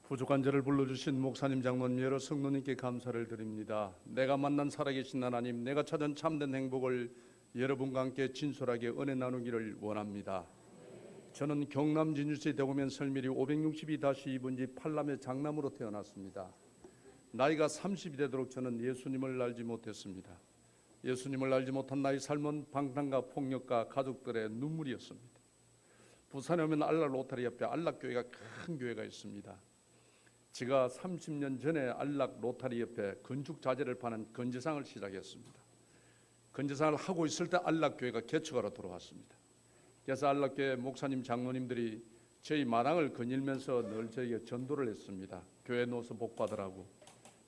부족한 저를 불러주신 목사님, 장로님, 여러 성도님께 감사를 드립니다. 내가 만난 살아계신 하나님, 내가 찾은 참된 행복을 여러분과 함께 진솔하게 은혜 나누기를 원합니다. 저는 경남 진주시 대구면 설밀이 562-2번지 팔남의 장남으로 태어났습니다. 나이가 30이 되도록 저는 예수님을 알지 못했습니다. 예수님을 알지 못한 나의 삶은 방탕과 폭력과 가족들의 눈물이었습니다. 부산에 오면 알락 로타리 옆에 알락교회가 큰 교회가 있습니다. 제가 30년 전에 알락 로타리 옆에 건축자재를 파는 건재상을 시작했습니다. 건재상을 하고 있을 때 알락교회가 개척하러 들어왔습니다. 그래서 알락교회 목사님, 장로님들이 저희 마당을 거닐면서 늘 저에게 전도를 했습니다. 교회 넣어서 복받으라고,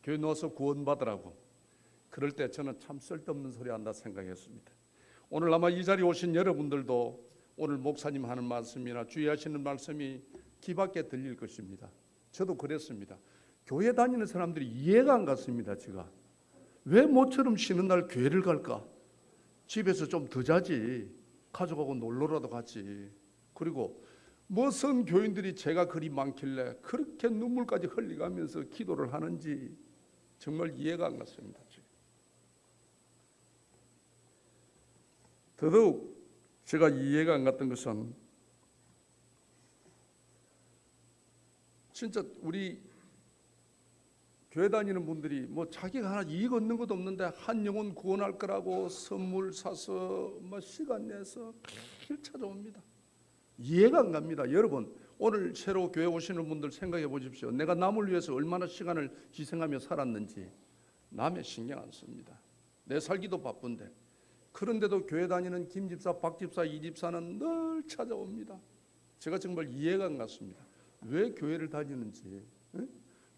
교회 넣어서 구원받으라고. 그럴 때 저는 참 쓸데없는 소리 한다 생각했습니다. 오늘 아마 이 자리에 오신 여러분들도 오늘 목사님 하는 말씀이나 주의하시는 말씀이 귀 밖에 들릴 것입니다. 저도 그랬습니다. 교회 다니는 사람들이 이해가 안 갔습니다. 제가 왜 모처럼 쉬는 날 교회를 갈까? 집에서 좀 더 자지, 가족하고 놀러라도 가지. 그리고 무슨 교인들이 제가 그리 많길래 그렇게 눈물까지 흘리가면서 기도를 하는지 정말 이해가 안 갔습니다. 더더욱 제가 이해가 안 갔던 것은 진짜 우리 교회 다니는 분들이 뭐 자기가 하나 이익 얻는 것도 없는데 한 영혼 구원할 거라고 선물 사서 뭐 시간 내서 매일 찾아옵니다. 이해가 안 갑니다. 여러분, 오늘 새로 교회 오시는 분들 생각해 보십시오. 내가 남을 위해서 얼마나 시간을 희생하며 살았는지. 남의 신경 안 씁니다. 내 살기도 바쁜데. 그런데도 교회 다니는 김 집사, 박 집사, 이 집사는 늘 찾아옵니다. 제가 정말 이해가 안 갔습니다. 왜 교회를 다니는지.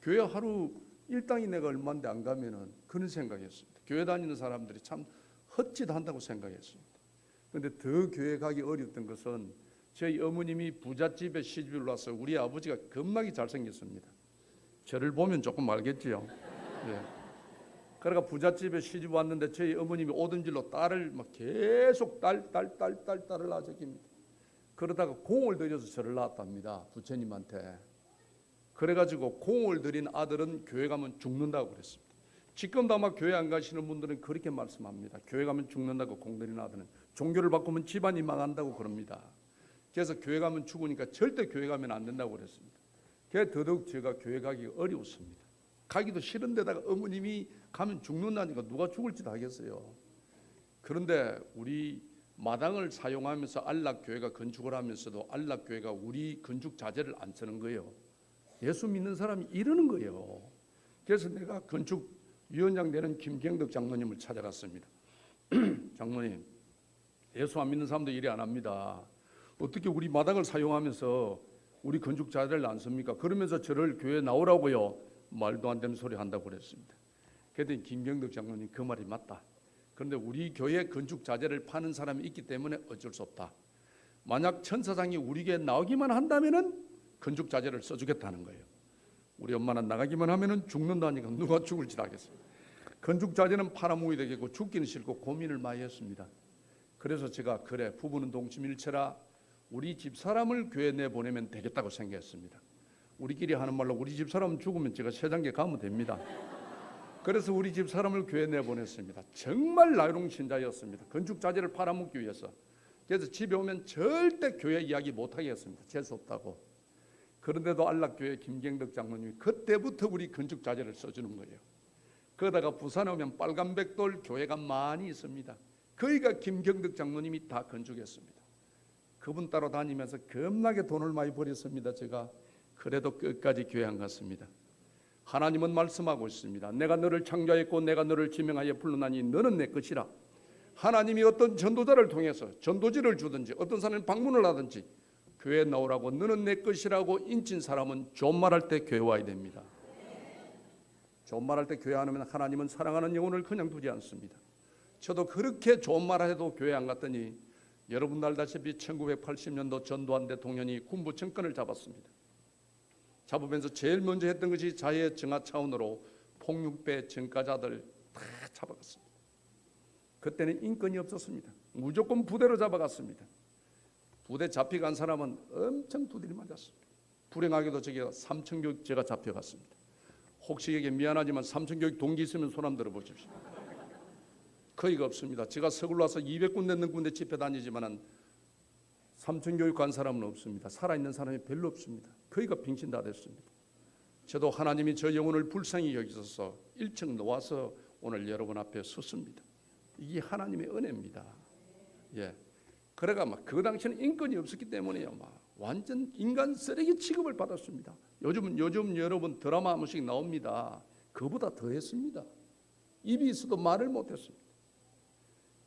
교회 하루 일당이 내가 얼마인데 안 가면은 그런 생각했습니다. 교회 다니는 사람들이 참 헛짓한다고 생각했습니다. 그런데 더 교회 가기 어렵던 것은 저희 어머님이 부잣집에 시집을 와서 우리 아버지가 겁나게 잘생겼습니다. 저를 보면 조금 알겠지요. 네. 그러니까 부잣집에 시집 왔는데 저희 어머님이 오던질로 딸을 막 계속 딸을 낳아줍니다. 그러다가 공을 들여서 저를 낳았답니다. 부처님한테. 그래가지고 공을 들인 아들은 교회 가면 죽는다고 그랬습니다. 지금도 아마 교회 안 가시는 분들은 그렇게 말씀합니다. 교회 가면 죽는다고, 공 들인 아들은. 종교를 바꾸면 집안이 망한다고 그럽니다. 그래서 교회 가면 죽으니까 절대 교회 가면 안 된다고 그랬습니다. 그래서 더더욱 제가 교회 가기 어려웠습니다. 가기도 싫은데다가 어머님이 가면 죽는다니까 누가 죽을지도 하겠어요. 그런데 우리 마당을 사용하면서 안락교회가 건축을 하면서도 안락교회가 우리 건축 자재를 안 쓰는 거예요. 예수 믿는 사람이 이러는 거예요. 그래서 내가 건축위원장 되는 김경덕 장로님을 찾아갔습니다. 장로님, 예수 안 믿는 사람도 이래 안 합니다. 어떻게 우리 마당을 사용하면서 우리 건축 자재를 안 씁니까? 그러면서 저를 교회에 나오라고요. 말도 안 되는 소리 한다고 그랬습니다. 그랬더니 김경덕 장로님 그 말이 맞다. 그런데 우리 교회 건축 자재를 파는 사람이 있기 때문에 어쩔 수 없다. 만약 천사장이 우리 교회에 나오기만 한다면은 건축 자재를 써주겠다는 거예요. 우리 엄마는 나가기만 하면은 죽는다니까 누가 죽을지 알겠어요. 건축 자재는 팔아먹어야 되겠고 죽기는 싫고 고민을 많이 했습니다. 그래서 제가 그래, 부부는 동침일체라 우리 집사람을 교회 내보내면 되겠다고 생각했습니다. 우리끼리 하는 말로 우리 집사람 죽으면 제가 세장계 가면 됩니다. 그래서 우리 집사람을 교회 내보냈습니다. 정말 나이롱 신자였습니다. 건축 자재를 팔아먹기 위해서. 그래서 집에 오면 절대 교회 이야기 못하게 했습니다. 재수 없다고. 그런데도 안락교회 김경덕 장로님이 그때부터 우리 건축 자재를 써주는 거예요. 그러다가 부산에 오면 빨간백돌 교회가 많이 있습니다. 거기가 김경덕 장로님이 다 건축했습니다. 그분 따로 다니면서 겁나게 돈을 많이 벌였습니다. 제가. 그래도 끝까지 교회 안 갔습니다. 하나님은 말씀하고 있습니다. 내가 너를 창조했고 내가 너를 지명하여 불러나니 너는 내 것이라. 하나님이 어떤 전도자를 통해서 전도지를 주든지 어떤 사람이 방문을 하든지 교회에 나오라고 너는 내 것이라고 인친 사람은 좋은 말할 때 교회 와야 됩니다. 좋은 말할 때 교회 안 오면 하나님은 사랑하는 영혼을 그냥 두지 않습니다. 저도 그렇게 좋은 말 해도 교회 안 갔더니 여러분 알다시피 1980년도 전두환 대통령이 군부 정권을 잡았습니다. 잡으면서 제일 먼저 했던 것이 자해 정화 차원으로 폭력배 전과자들 다 잡아갔습니다. 그때는 인권이 없었습니다. 무조건 부대로 잡아갔습니다. 부대 잡혀간 사람은 엄청 두드려 맞았습니다. 불행하게도 제가 삼천교육 제가 잡혀갔습니다. 혹시 이게 미안하지만 삼천교육 동기 있으면 손 한번 들어보십시오. 거의가 없습니다. 제가 서울 와서 200군데 넘는 군데 집회 다니지만은 삼천교육 간 사람은 없습니다. 살아있는 사람이 별로 없습니다. 거의가 빙신 다 됐습니다. 저도 하나님이 저 영혼을 불쌍히 여기셔서 1층 놓아서 오늘 여러분 앞에 섰습니다. 이게 하나님의 은혜입니다. 예. 그래가 막 그 당시에는 인권이 없었기 때문에요. 막 완전 인간 쓰레기 취급을 받았습니다. 요즘 여러분 드라마 한 번씩 나옵니다. 그보다 더했습니다. 입이 있어도 말을 못했습니다.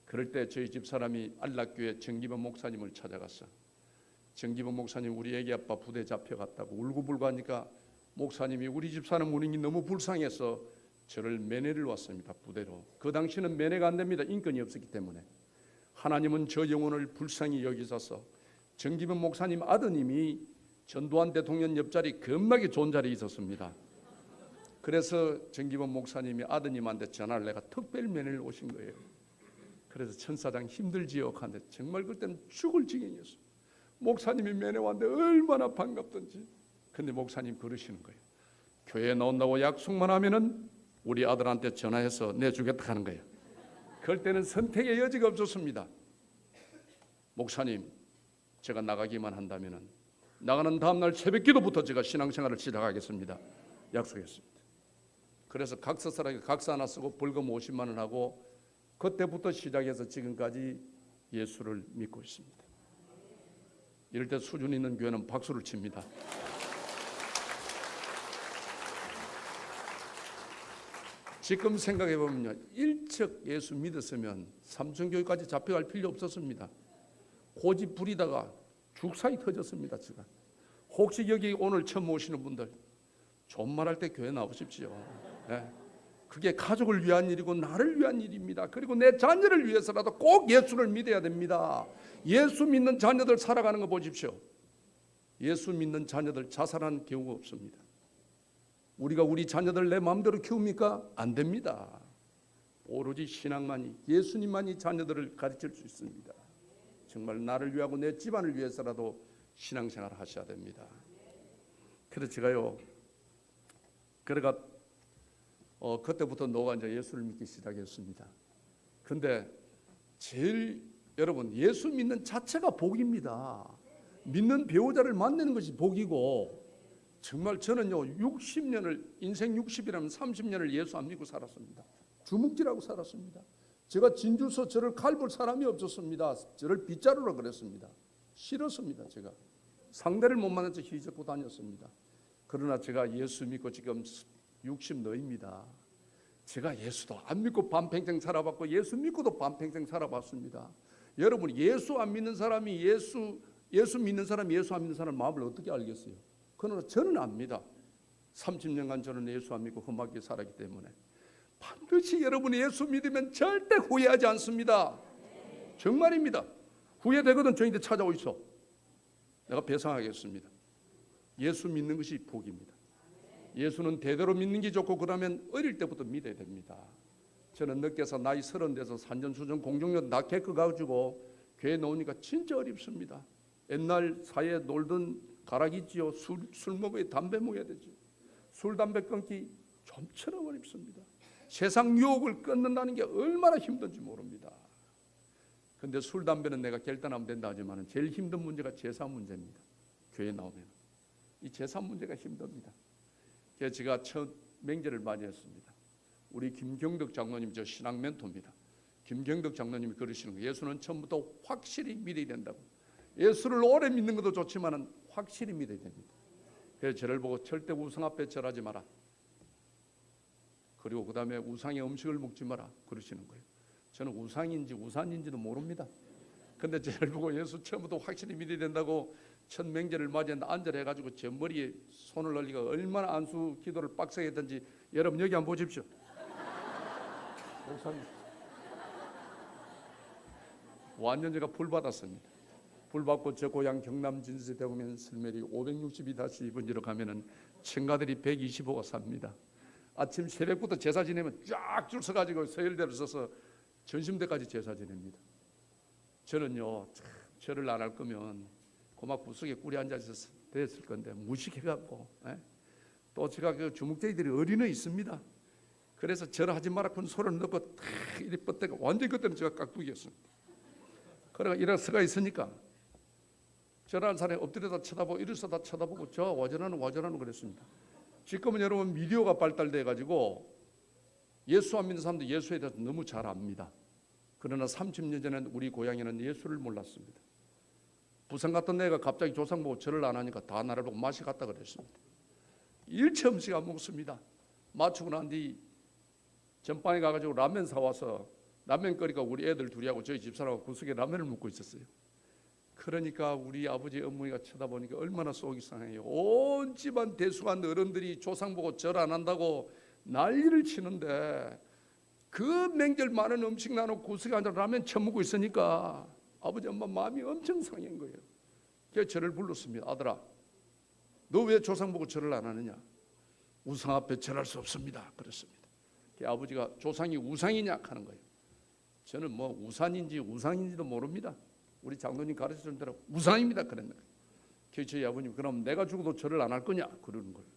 그럴 때 저희 집사람이 안락교회 정기범 목사님을 찾아갔어. 정기범 목사님 우리 애기 아빠 부대 잡혀갔다고 울고불고 하니까 목사님이 우리 집사람 운행이 너무 불쌍해서 저를 면회를 왔습니다. 부대로. 그 당시는 면회가 안 됩니다. 인권이 없었기 때문에. 하나님은 저 영혼을 불쌍히 여기셔서 정기범 목사님 아드님이 전두환 대통령 옆자리 겁나게 좋은 자리에 있었습니다. 그래서 정기범 목사님이 아드님한테 전화를 내가 특별 면회를 오신 거예요. 그래서 천사장 힘들지요 하는데 정말 그때는 죽을 지경이었어요. 목사님이 면회 왔는데 얼마나 반갑던지. 근데 목사님 그러시는 거예요. 교회에 나온다고 약속만 하면은 우리 아들한테 전화해서 내주겠다 하는 거예요. 그럴 때는 선택의 여지가 없었습니다. 목사님, 제가 나가기만 한다면은 나가는 다음날 새벽기도부터 제가 신앙생활을 시작하겠습니다. 약속했습니다. 그래서 각서서라게 각서 하나 쓰고 벌금 50만 원 하고 그때부터 시작해서 지금까지 예수를 믿고 있습니다. 이럴 때 수준 있는 교회는 박수를 칩니다. 지금 생각해 보면요, 일찍 예수 믿었으면 삼천교육까지 잡혀갈 필요 없었습니다. 고집 부리다가 죽사이 터졌습니다. 제가 혹시 여기 오늘 처음 오시는 분들 존말할 때 교회 나오십시오. 네. 그게 가족을 위한 일이고 나를 위한 일입니다. 그리고 내 자녀를 위해서라도 꼭 예수를 믿어야 됩니다. 예수 믿는 자녀들 살아가는 거 보십시오. 예수 믿는 자녀들 자살하는 경우가 없습니다. 우리가 우리 자녀들 내 마음대로 키웁니까? 안 됩니다. 오로지 신앙만이, 예수님만이 자녀들을 가르칠 수 있습니다. 정말 나를 위하고 내 집안을 위해서라도 신앙생활을 하셔야 됩니다. 그래서 제가요, 그래가 그때부터 노가 이제 예수를 믿기 시작했습니다. 근데 제일 여러분 예수 믿는 자체가 복입니다. 믿는 배우자를 만나는 것이 복이고, 정말 저는요 60년을 인생 60이라면 30년을 예수 안 믿고 살았습니다. 주먹질하고 살았습니다. 제가 진주서 저를 갈볼 사람이 없었습니다. 저를 빗자루라 그랬습니다. 싫었습니다. 제가 상대를 못 만나서 희적고 다녔습니다. 그러나 제가 예수 믿고 지금 60 너입니다. 제가 예수도 안 믿고 반평생 살아봤고 예수 믿고도 반평생 살아봤습니다. 여러분 예수 안 믿는 사람이 예수 믿는 사람이 예수 안 믿는 사람 마음을 어떻게 알겠어요? 그러나 저는 압니다. 30년간 저는 예수 안 믿고 험하게 살았기 때문에 반드시 여러분이 예수 믿으면 절대 후회하지 않습니다. 정말입니다. 후회되거든 저희한테 찾아오 있어. 내가 배상하겠습니다. 예수 믿는 것이 복입니다. 예수는 대대로 믿는 게 좋고 그러면 어릴 때부터 믿어야 됩니다. 저는 늦게서 나이 30 돼서 산전수전 공중전 다 겪어가지고 교회 나오니까 진짜 어렵습니다. 옛날 사회에 놀던 가락이지요. 술 먹어야 담배 먹어야 되죠. 술 담배 끊기 좀처럼 어렵습니다. 세상 유혹을 끊는다는 게 얼마나 힘든지 모릅니다. 그런데 술 담배는 내가 결단하면 된다 하지만 제일 힘든 문제가 제사 문제입니다. 교회 나오면 이 제사 문제가 힘듭니다. 그래서 제가 첫 맹제를 맞이했습니다. 우리 김경덕 장로님 저 신앙 멘토입니다. 김경덕 장로님이 그러시는 거예요. 예수는 처음부터 확실히 믿어야 된다고. 예수를 오래 믿는 것도 좋지만 확실히 믿어야 됩니다. 그래서 저를 보고 절대 우상 앞에 절하지 마라. 그리고 그 다음에 우상의 음식을 먹지 마라 그러시는 거예요. 저는 우상인지 우산인지도 모릅니다. 근데 저를 보고 예수 처음부터 확실히 믿어야 된다고 첫 맹제를 맞이했는데 안절해가지고 제 머리에 손을 올리고 얼마나 안수 기도를 빡세게 했던지 여러분 여기 한번 보십시오. 목사님 완전 제가 불 받았습니다. 불 받고 저 고향 경남 진주에 대보면 설매리 562-2번지로 가면은 청가들이 125가 삽니다. 아침 새벽부터 제사 지내면 쫙 줄 서가지고 서열대로 서서 전심대까지 제사 지냅니다. 저는요 절을 안 할 거면 고막 부석에 꿀이 앉아서 됐을 건데 무식해갖고. 또 제가 그 주먹쟁이들이 어린애 있습니다. 그래서 저를 하지 마라 큰 소리를 넣고 탁 이리 뻗대가 완전히 그때는 제가 깍두기였습니다. 그래가 이래 서가 있으니까 저라는 사람이 엎드려다 쳐다보고 일어서다 쳐다보고 저 와전하는 그랬습니다. 지금은 여러분 미디어가 발달돼 가지고 예수 안 믿는 사람도 예수에 대해서 너무 잘 압니다. 그러나 30년 전에는 우리 고향에는 예수를 몰랐습니다. 부산 갔던 애가 갑자기 조상 보고 절을 안 하니까 다 나를 보고 맛이 갔다 그랬습니다. 일체 음식 안 먹습니다. 맞추고 난 뒤 전방에 가가지고 라면 사와서 라면 끓이니까 우리 애들 둘이하고 저희 집사람하고 구석에 라면을 먹고 있었어요. 그러니까 우리 아버지 어머니가 쳐다보니까 얼마나 속이 상해요. 온 집안 대수간 어른들이 조상 보고 절 안 한다고 난리를 치는데 그 명절 많은 음식 나누고 구석에 앉아 라면 처먹고 있으니까 아버지 엄마 마음이 엄청 상한 거예요. 그래서 저를 불렀습니다. 아들아, 너 왜 조상 보고 절을 안 하느냐? 우상 앞에 절할 수 없습니다. 그랬습니다. 아버지가 조상이 우상이냐 하는 거예요. 저는 뭐 우산인지 우상인지도 모릅니다. 우리 장로님 가르쳐준 대로 우상입니다 그랬는데, 저희 아버님 그럼 내가 죽어도 절을 안 할 거냐 그러는 거예요.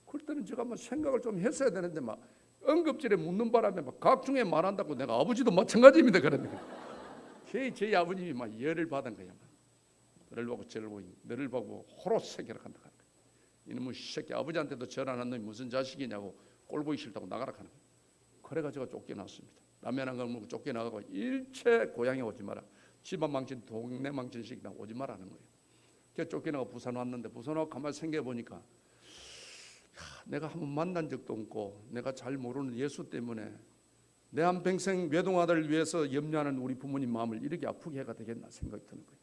그럴 때는 제가 막 생각을 좀 했어야 되는데 막 응급질에 묻는 바람에 막 각중에 말한다고 내가 아버지도 마찬가지입니다 그랬는데, 저희 아버님이 막 열을 받은 거예요. 너를 보고 절을 보고 너를 보고 호로 새겨라 한다 하는 거예요. 이놈의 새끼, 아버지한테도 절 안 한 놈이 무슨 자식이냐고 꼴 보기 싫다고 나가라 하는 거예요. 그래가지고 쫓겨났습니다. 라면 한 걸 먹고 쫓겨나가고 일체 고향에 오지 마라. 집안 망친 동네 망친 식당 오지 마라는 거예요. 그래서 쫓겨나가 부산 왔는데 부산 와서 가만히 생각해보니까 내가 한번 만난 적도 없고 내가 잘 모르는 예수 때문에 내 한평생 외동아들을 위해서 염려하는 우리 부모님 마음을 이렇게 아프게 해가 되겠나 생각이 드는 거예요.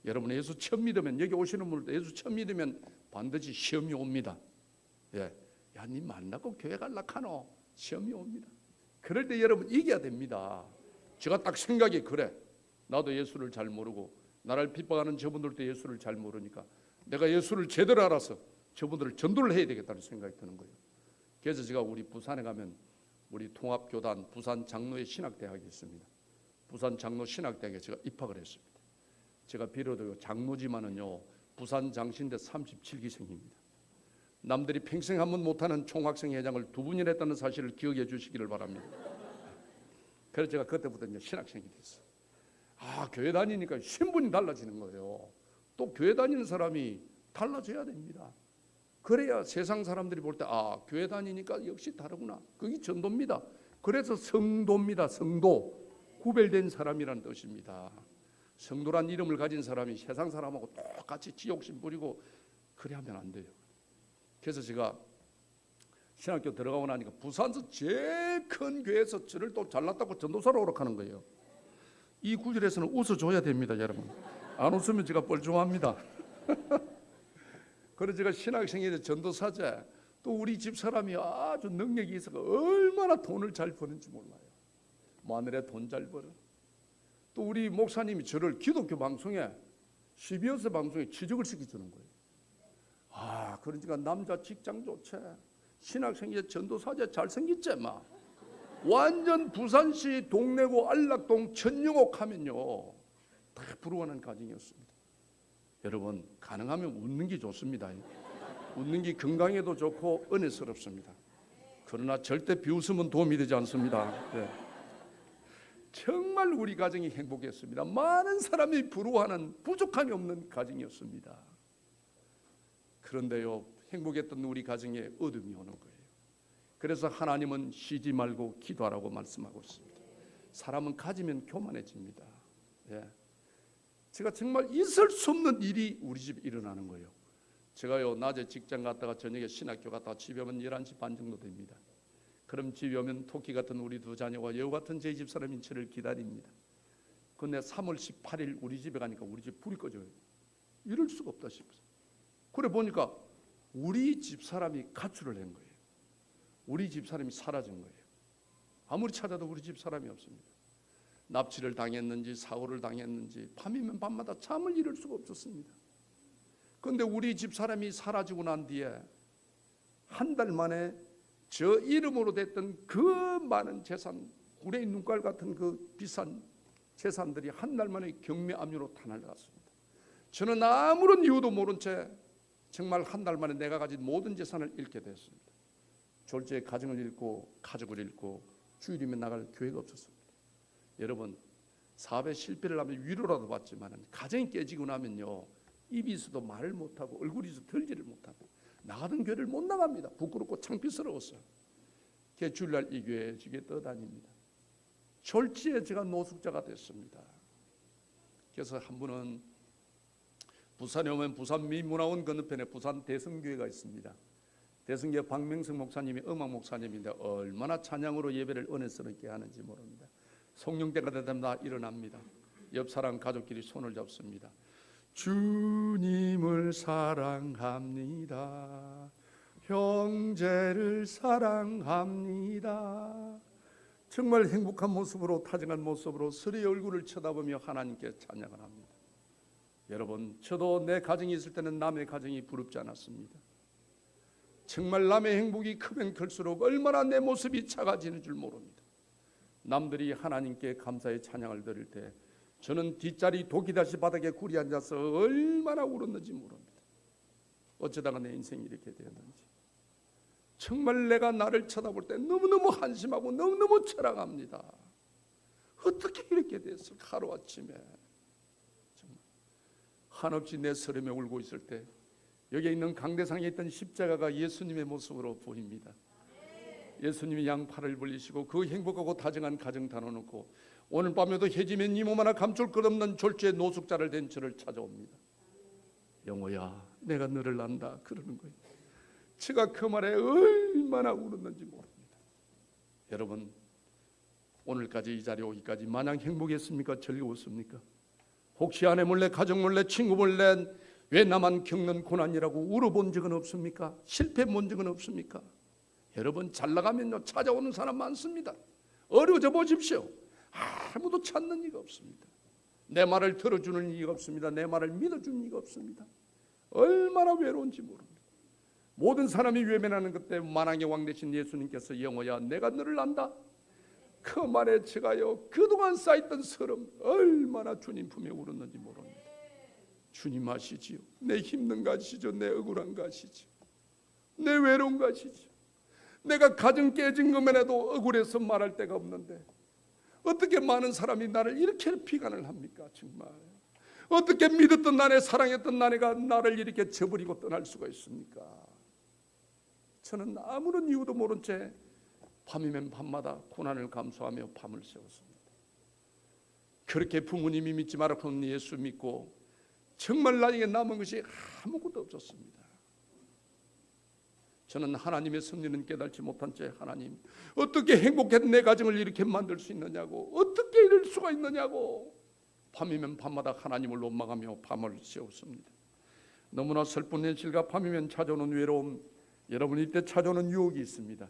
여러분 예수 처음 믿으면, 여기 오시는 분들도 예수 처음 믿으면 반드시 시험이 옵니다. 야, 니 만나고 교회 갈라 카노? 시험이 옵니다. 그럴 때 여러분 이겨야 됩니다. 제가 딱 생각이 그래. 나도 예수를 잘 모르고 나를 핍박하는 저분들도 예수를 잘 모르니까 내가 예수를 제대로 알아서 저분들을 전도를 해야 되겠다는 생각이 드는 거예요. 그래서 제가 우리 부산에 가면 우리 통합교단 부산 장로의 신학대학이 있습니다. 부산 장로 신학대학에 제가 입학을 했습니다. 제가 비로소 장로지만은요 부산 장신대 37기생입니다. 남들이 평생 한 번 못하는 총학생 회장을 2분이나 했다는 사실을 기억해 주시기를 바랍니다. 그래서 제가 그때부터 이제 신학생이 됐어요. 교회 다니니까 신분이 달라지는 거예요. 또 교회 다니는 사람이 달라져야 됩니다. 그래야 세상 사람들이 볼 때 교회 다니니까 역시 다르구나. 그게 전도입니다. 그래서 성도입니다. 성도, 구별된 사람이라는 뜻입니다. 성도란 이름을 가진 사람이 세상 사람하고 똑같이 지옥심 부리고 그래 하면 안 돼요. 그래서 제가 신학교 들어가고 나니까 부산에서 제일 큰 교회에서 저를 또 잘났다고 전도사로 오락하는 거예요. 이 구절에서는 웃어줘야 됩니다, 여러분. 안 웃으면 제가 뻘쭘합니다. 그래서 제가 신학생회에서 전도사제, 또 우리 집 사람이 아주 능력이 있어서 얼마나 돈을 잘 버는지 몰라요. 마늘에 돈 잘 벌어. 또 우리 목사님이 저를 기독교 방송에 CBS 방송에 취직을 시켜주는 거예요. 그러니까 남자 직장 좋지, 신학생회 전도사제 잘생겼지 막. 완전 부산시 동래구 안락동 천영옥 하면요 다 부러워하는 가정이었습니다. 여러분 가능하면 웃는 게 좋습니다. 웃는 게 건강에도 좋고 은혜스럽습니다. 그러나 절대 비웃음은 도움이 되지 않습니다. 네. 정말 우리 가정이 행복했습니다. 많은 사람이 부러워하는 부족함이 없는 가정이었습니다. 그런데요 행복했던 우리 가정에 어둠이 오는 거예요. 그래서 하나님은 쉬지 말고 기도하라고 말씀하고 있습니다. 사람은 가지면 교만해집니다. 제가 정말 있을 수 없는 일이 우리 집에 일어나는 거예요. 제가요 낮에 직장 갔다가 저녁에 신학교 갔다가 집에 오면 11시 반 정도 됩니다. 그럼 집에 오면 토끼 같은 우리 두 자녀와 여우 같은 저희 집 사람이 저를 기다립니다. 근데 3월 18일 우리 집에 가니까 우리 집 불이 꺼져요. 이럴 수가 없다 싶어서. 그래 보니까 우리 집 사람이 가출을 한 거예요. 우리 집 사람이 사라진 거예요. 아무리 찾아도 우리 집 사람이 없습니다. 납치를 당했는지 사고를 당했는지 밤이면 밤마다 잠을 이룰 수가 없었습니다. 그런데 우리 집 사람이 사라지고 난 뒤에 한 달 만에 저 이름으로 됐던 그 많은 재산, 구레이 눈깔 같은 그 비싼 재산들이 한 달 만에 경매 압류로 다 날라갔습니다. 저는 아무런 이유도 모른 채 정말 한 달 만에 내가 가진 모든 재산을 잃게 되었습니다. 졸지에 가정을 잃고 가족을 잃고 주일이면 나갈 교회가 없었습니다. 여러분, 사업에 실패를 하면 위로라도 받지만 가정이 깨지고 나면요, 입이 있어도 말을 못하고 얼굴이 있어도 들지를 못하고 나가던 교회를 못 나갑니다. 부끄럽고 창피스러웠어요. 그래서 주일날 이 교회 저교회 떠다닙니다. 졸지에 제가 노숙자가 됐습니다. 그래서 한 분은 부산에 오면 부산 미문화원 건너편에 부산 대성교회가 있습니다. 대성교회 박명성 목사님이 음악 목사님인데 얼마나 찬양으로 예배를 은혜스럽게 하는지 모릅니다. 성령때가 되면 일어납니다. 옆 사람 가족끼리 손을 잡습니다. 주님을 사랑합니다. 형제를 사랑합니다. 정말 행복한 모습으로, 타정한 모습으로 서로의 얼굴을 쳐다보며 하나님께 찬양을 합니다. 여러분, 저도 내 가정이 있을 때는 남의 가정이 부럽지 않았습니다. 정말 남의 행복이 크면 클수록 얼마나 내 모습이 작아지는 줄 모릅니다. 남들이 하나님께 감사의 찬양을 드릴 때 저는 뒷자리 도끼다시 바닥에 굴이 앉아서 얼마나 울었는지 모릅니다. 어쩌다가 내 인생이 이렇게 되었는지. 정말 내가 나를 쳐다볼 때 너무너무 한심하고 너무너무 철학합니다. 어떻게 이렇게 됐을까? 하루아침에 정말 한없이 내 서름에 울고 있을 때 여기에 있는 강대상에 있던 십자가가 예수님의 모습으로 보입니다. 예수님이 양팔을 벌리시고 그 행복하고 다정한 가정 다뤄놓고 오늘 밤에도 해지면 이 몸 하나 감출 것 없는 졸지에 노숙자를 된 저를 찾아옵니다. 영호야, 내가 너를 안다 그러는 거예요. 제가 그 말에 얼마나 울었는지 모릅니다. 여러분, 오늘까지 이 자리에 오기까지 마냥 행복했습니까? 즐거웠습니까? 혹시 아내 몰래, 가족 몰래, 친구 몰래 왜 나만 겪는 고난이라고 울어본 적은 없습니까? 실패 본 적은 없습니까? 여러분, 잘 나가면요 찾아오는 사람 많습니다. 어려워져 보십시오. 아무도 찾는 이가 없습니다. 내 말을 들어주는 이가 없습니다. 내 말을 믿어주는 이가 없습니다. 얼마나 외로운지 모릅니다. 모든 사람이 외면하는 것 때문에 만왕의 왕 되신 예수님께서 영호야, 내가 너를 안다. 그 말에 제가요 그동안 쌓였던 서름 얼마나 주님 품에 울었는지 모릅니다. 주님 아시지요. 내 힘든 거 아시죠. 내 억울한 거 아시죠. 내 외로운 거 아시죠. 내가 가정 깨진 것만 해도 억울해서 말할 데가 없는데 어떻게 많은 사람이 나를 이렇게 비관을 합니까? 정말 어떻게 믿었던 나네, 사랑했던 나네가 나를 이렇게 저버리고 떠날 수가 있습니까? 저는 아무런 이유도 모른 채 밤이면 밤마다 고난을 감수하며 밤을 새웠습니다. 그렇게 부모님이 믿지 말아온 예수 믿고 정말 나에게 남은 것이 아무것도 없었습니다. 저는 하나님의 섭리는 깨닫지 못한 채 하나님 어떻게 행복한 내 가정을 이렇게 만들 수 있느냐고, 어떻게 이럴 수가 있느냐고 밤이면 밤마다 하나님을 원망하며 밤을 새웠습니다. 너무나 슬픈 현실과 밤이면 찾아오는 외로움, 여러분 이때 찾아오는 유혹이 있습니다.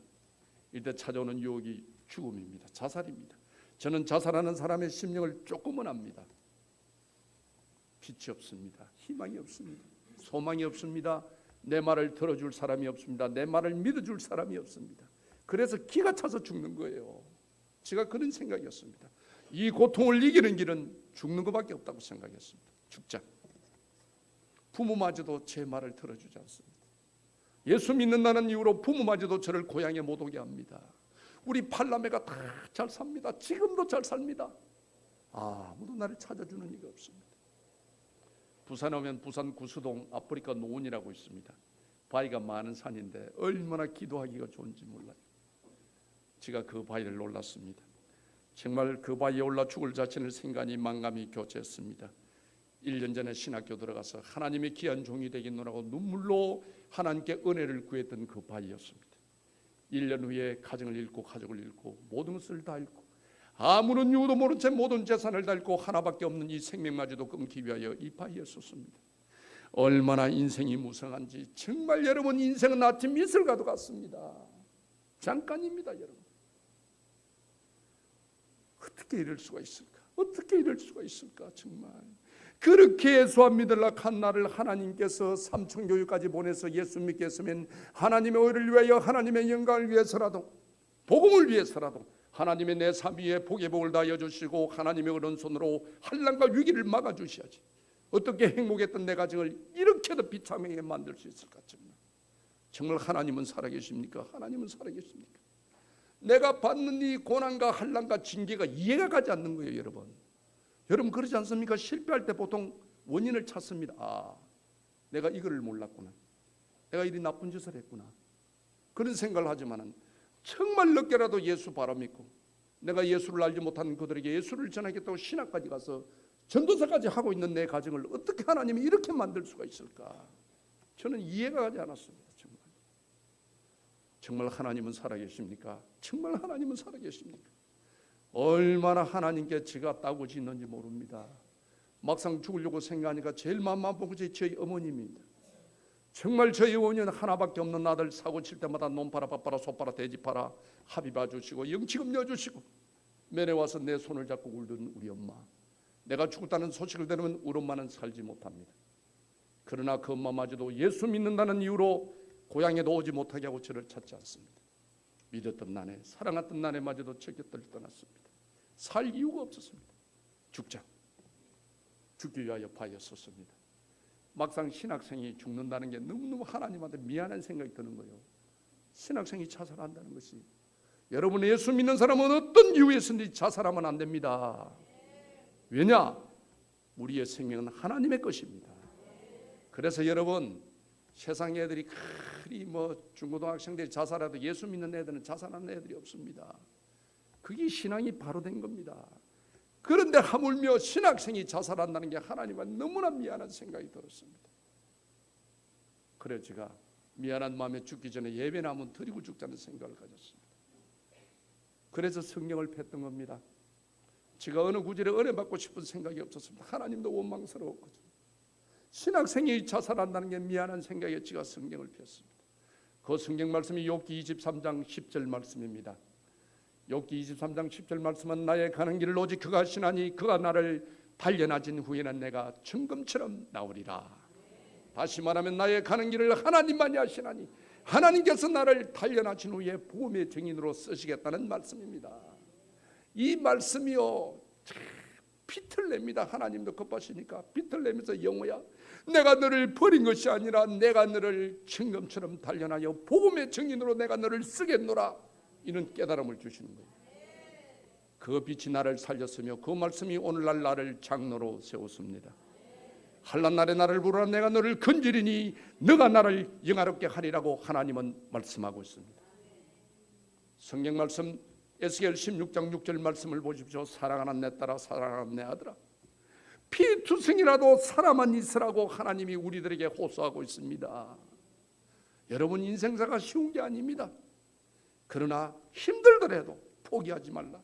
이때 찾아오는 유혹이 죽음입니다. 자살입니다. 저는 자살하는 사람의 심령을 조금은 압니다. 빛이 없습니다. 희망이 없습니다. 소망이 없습니다. 내 말을 들어줄 사람이 없습니다. 내 말을 믿어줄 사람이 없습니다. 그래서 기가 차서 죽는 거예요. 제가 그런 생각이었습니다. 이 고통을 이기는 길은 죽는 것밖에 없다고 생각했습니다. 죽자. 부모마저도 제 말을 들어주지 않습니다. 예수 믿는다는 이유로 부모마저도 저를 고향에 못 오게 합니다. 우리 팔남매가 다 잘 삽니다. 지금도 잘 삽니다. 아무도 나를 찾아주는 이가 없습니다. 부산에 오면 부산 구수동 아프리카 노원이라고 있습니다. 바위가 많은 산인데 얼마나 기도하기가 좋은지 몰라요. 제가 그 바위를 놀랐습니다. 정말 그 바위에 올라 죽을 자신을 생각하니 만감이 교체했습니다. 1년 전에 신학교 들어가서 하나님의 귀한 종이 되겠노라고 눈물로 하나님께 은혜를 구했던 그 바위였습니다. 1년 후에 가정을 잃고 가족을 잃고 모든 것을 다 잃고 아무런 이유도 모른 채 모든 재산을 다 잃고 하나밖에 없는 이 생명마저도 끊기 위하여 이 바위에 섰습니다. 얼마나 인생이 무성한지 정말 여러분, 인생은 아침 이슬과도 같습니다. 잠깐입니다. 여러분, 어떻게 이럴 수가 있을까? 어떻게 이럴 수가 있을까? 정말 그렇게 예수 믿으려 한 나를 하나님께서 삼천교육까지 보내서 예수 믿게 했으면 하나님의 의를 위하여, 하나님의 영광을 위해서라도, 복음을 위해서라도 하나님의 내 삶 위에 복의 복을 다하여 주시고 하나님의 오른손으로 환난과 위기를 막아주셔야지. 어떻게 행복했던 내 가정을 이렇게도 비참하게 만들 수 있을까? 정말 하나님은 살아계십니까? 하나님은 살아계십니까? 내가 받는 이 고난과 환난과 징계가 이해가 가지 않는 거예요, 여러분. 여러분 그러지 않습니까? 실패할 때 보통 원인을 찾습니다. 아, 내가 이거를 몰랐구나. 내가 이 나쁜 짓을 했구나. 그런 생각을 하지만은 정말 늦게라도 예수 바로 믿고 내가 예수를 알지 못하는 그들에게 예수를 전하겠다고 신학까지 가서 전도사까지 하고 있는 내 가정을 어떻게 하나님이 이렇게 만들 수가 있을까? 저는 이해가 가지 않았습니다. 정말 하나님은 살아계십니까? 정말 하나님은 살아계십니까? 얼마나 하나님께 제가 따고 짓는지 모릅니다. 막상 죽으려고 생각하니까 제일 마음 아픈 것이 저희 어머님입니다. 정말 저희 어머니는 하나밖에 없는 아들 사고 칠 때마다 놈 팔아 밥 팔아 소 팔아 돼지 팔아 합의 봐주시고 영치금 내주시고 면회 와서 내 손을 잡고 울던 우리 엄마. 내가 죽었다는 소식을 들으면 우리 엄마는 살지 못합니다. 그러나 그 엄마마저도 예수 믿는다는 이유로 고향에도 오지 못하게 하고 저를 찾지 않습니다. 믿었던 나네, 사랑했던 나네마저도 저 곁을 떠났습니다. 살 이유가 없었습니다. 죽기 위하여 파였었습니다. 막상 신학생이 죽는다는 게 너무너무 하나님한테 미안한 생각이 드는 거예요. 신학생이 자살한다는 것이, 여러분 예수 믿는 사람은 어떤 이유에서든지 자살하면 안 됩니다. 왜냐? 우리의 생명은 하나님의 것입니다. 그래서 여러분 세상 애들이 그리 중고등학생들이 자살해도 예수 믿는 애들은 자살하는 애들이 없습니다. 그게 신앙이 바로 된 겁니다. 그런데 하물며 신학생이 자살한다는 게 하나님은 너무나 미안한 생각이 들었습니다. 그래서 제가 미안한 마음에 죽기 전에 예배나 한번 드리고 죽자는 생각을 가졌습니다. 그래서 성경을 폈던 겁니다. 제가 어느 구절에 은혜 받고 싶은 생각이 없었습니다. 하나님도 원망스러웠거든요. 신학생이 자살한다는 게 미안한 생각에 제가 성경을 폈습니다. 그 성경 말씀이 욥기 23장 10절 말씀입니다. 욥기 23장 10절 말씀은 나의 가는 길을 오직 그가 하시나니 그가 나를 단련하신 후에는 내가 청금처럼 나오리라. 다시 말하면 나의 가는 길을 하나님만이 하시나니 하나님께서 나를 단련하신 후에 복음의 증인으로 쓰시겠다는 말씀입니다. 이 말씀이요 빛을 냅니다. 하나님도 급하시니까 빛을 내면서 영호야, 내가 너를 버린 것이 아니라 내가 너를 청금처럼 단련하여 복음의 증인으로 내가 너를 쓰겠노라. 이런 깨달음을 주시는 거예요. 그 빛이 나를 살렸으며 그 말씀이 오늘날 나를 장로로 세웠습니다. 한란 날에 나를 부르라 내가 너를 건지리니 너가 나를 영화롭게 하리라고 하나님은 말씀하고 있습니다. 성경 말씀 에스겔 16장 6절 말씀을 보십시오. 사랑하는 내 딸아, 사랑하는 내 아들아, 피투성이라도 살아만 있으라고 하나님이 우리들에게 호소하고 있습니다. 여러분 인생사가 쉬운 게 아닙니다. 그러나 힘들더라도 포기하지 말라.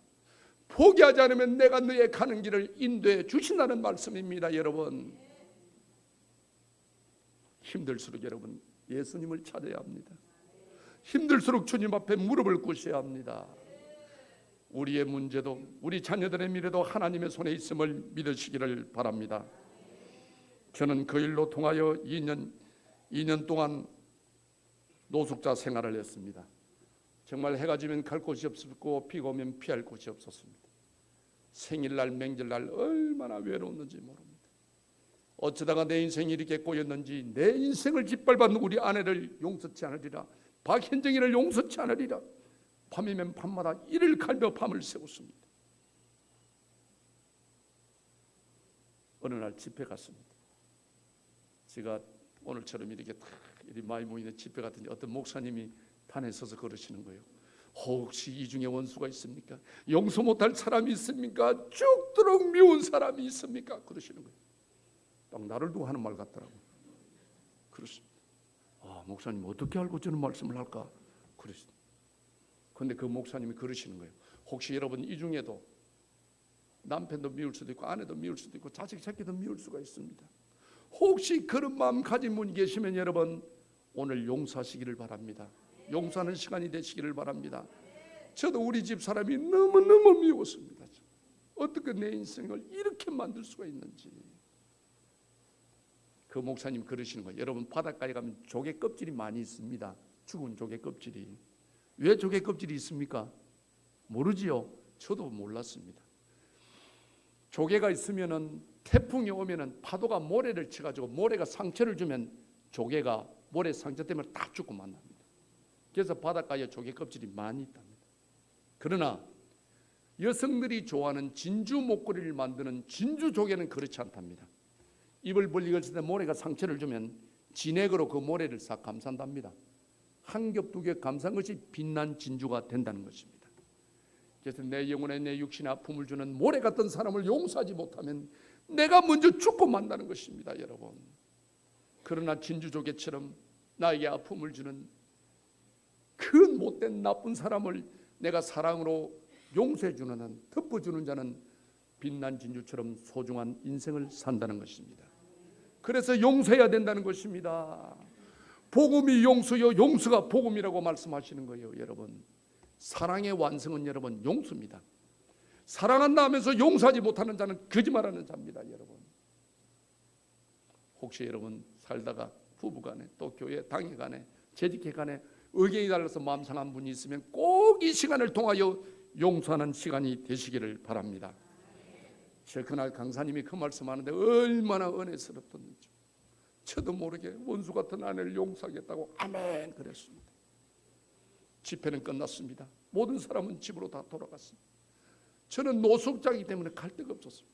포기하지 않으면 내가 너의 가는 길을 인도해 주신다는 말씀입니다. 여러분 힘들수록 여러분 예수님을 찾아야 합니다. 힘들수록 주님 앞에 무릎을 꿇어야 합니다. 우리의 문제도 우리 자녀들의 미래도 하나님의 손에 있음을 믿으시기를 바랍니다. 저는 그 일로 통하여 2년 동안 노숙자 생활을 했습니다. 정말 해가 지면 갈 곳이 없었고 비가 오면 피할 곳이 없었습니다. 생일날 명절날 얼마나 외로웠는지 모릅니다. 어쩌다가 내 인생이 이렇게 꼬였는지 내 인생을 짓밟은 우리 아내를 용서치 않으리라. 박현정이를 용서치 않으리라. 밤이면 밤마다 이를 갈며 밤을 새웠습니다. 어느 날 집회 갔습니다. 제가 오늘처럼 이렇게 많이 모이는 집회 같은데 어떤 목사님이 단에 서서 그러시는 거예요. 혹시 이 중에 원수가 있습니까? 용서 못할 사람이 있습니까? 죽도록 미운 사람이 있습니까? 그러시는 거예요. 딱 나를 두고 하는 말 같더라고요. 그렇습니다. 아, 목사님 어떻게 알고 저는 말씀을 할까? 그러십니다. 그런데 그 목사님이 그러시는 거예요. 혹시 여러분 이 중에도 남편도 미울 수도 있고 아내도 미울 수도 있고 자식 새끼도 미울 수가 있습니다. 혹시 그런 마음 가진 분이 계시면 여러분 오늘 용서하시기를 바랍니다. 용서하는 시간이 되시기를 바랍니다. 저도 우리 집 사람이 너무너무 미웠습니다. 어떻게 내 인생을 이렇게 만들 수가 있는지. 그 목사님 그러시는 거예요. 여러분 바닷가에 가면 조개 껍질이 많이 있습니다. 죽은 조개 껍질이. 왜 조개 껍질이 있습니까? 모르지요. 저도 몰랐습니다. 조개가 있으면은 태풍이 오면은 파도가 모래를 쳐가지고 모래가 상처를 주면 조개가 모래 상처 때문에 다 죽고 만납니다. 그래서 바닷가에 조개 껍질이 많이 있답니다. 그러나 여성들이 좋아하는 진주 목걸이를 만드는 진주 조개는 그렇지 않답니다. 입을 벌리고 있을 때 모래가 상처를 주면 진액으로 그 모래를 싹 감싼답니다. 한 겹 두 겹 감싼 것이 빛난 진주가 된다는 것입니다. 그래서 내 영혼에 내 육신에 아픔을 주는 모래 같은 사람을 용서하지 못하면 내가 먼저 죽고 만다는 것입니다, 여러분. 그러나 진주조개처럼 나에게 아픔을 주는 그 못된 나쁜 사람을 내가 사랑으로 용서해 주는 한, 덮어주는 자는 빛난 진주처럼 소중한 인생을 산다는 것입니다. 그래서 용서해야 된다는 것입니다. 복음이 용서요, 용서가 복음이라고 말씀하시는 거예요, 여러분. 사랑의 완성은 여러분 용서입니다. 사랑한다 하면서 용서하지 못하는 자는 거짓말하는 자입니다, 여러분. 혹시 여러분 살다가 부부간에 또 교회 당회간에 재직회간에 의견이 달라서 마음 상한 분이 있으면 꼭 이 시간을 통하여 용서하는 시간이 되시기를 바랍니다. 제가 그날 강사님이 그 말씀하는데 얼마나 은혜스럽던지, 저도 모르게 원수 같은 아내를 용서하겠다고 아멘 그랬습니다. 집회는 끝났습니다. 모든 사람은 집으로 다 돌아갔습니다. 저는 노숙자이기 때문에 갈 데가 없었습니다.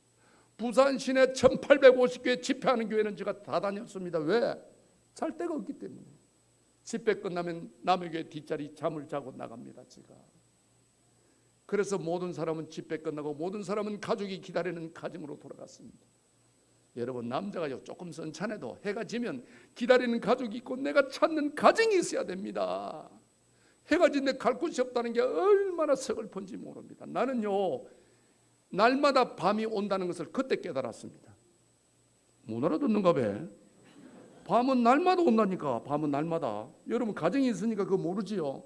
부산 시내 1850교회 집회하는 교회는 제가 다 다녔습니다. 왜? 살 데가 없기 때문에. 집회 끝나면 남의 교회 뒷자리 잠을 자고 나갑니다, 제가. 그래서 모든 사람은 집회 끝나고 모든 사람은 가족이 기다리는 가정으로 돌아갔습니다. 여러분, 남자가 조금 선찬해도 해가 지면 기다리는 가족이 있고 내가 찾는 가정이 있어야 됩니다. 해가 지는데 갈 곳이 없다는 게 얼마나 서글픈지 모릅니다. 나는요, 날마다 밤이 온다는 것을 그때 깨달았습니다. 못 알아듣는가 봐. 밤은 날마다 온다니까. 밤은 날마다. 여러분 가정이 있으니까 그거 모르지요.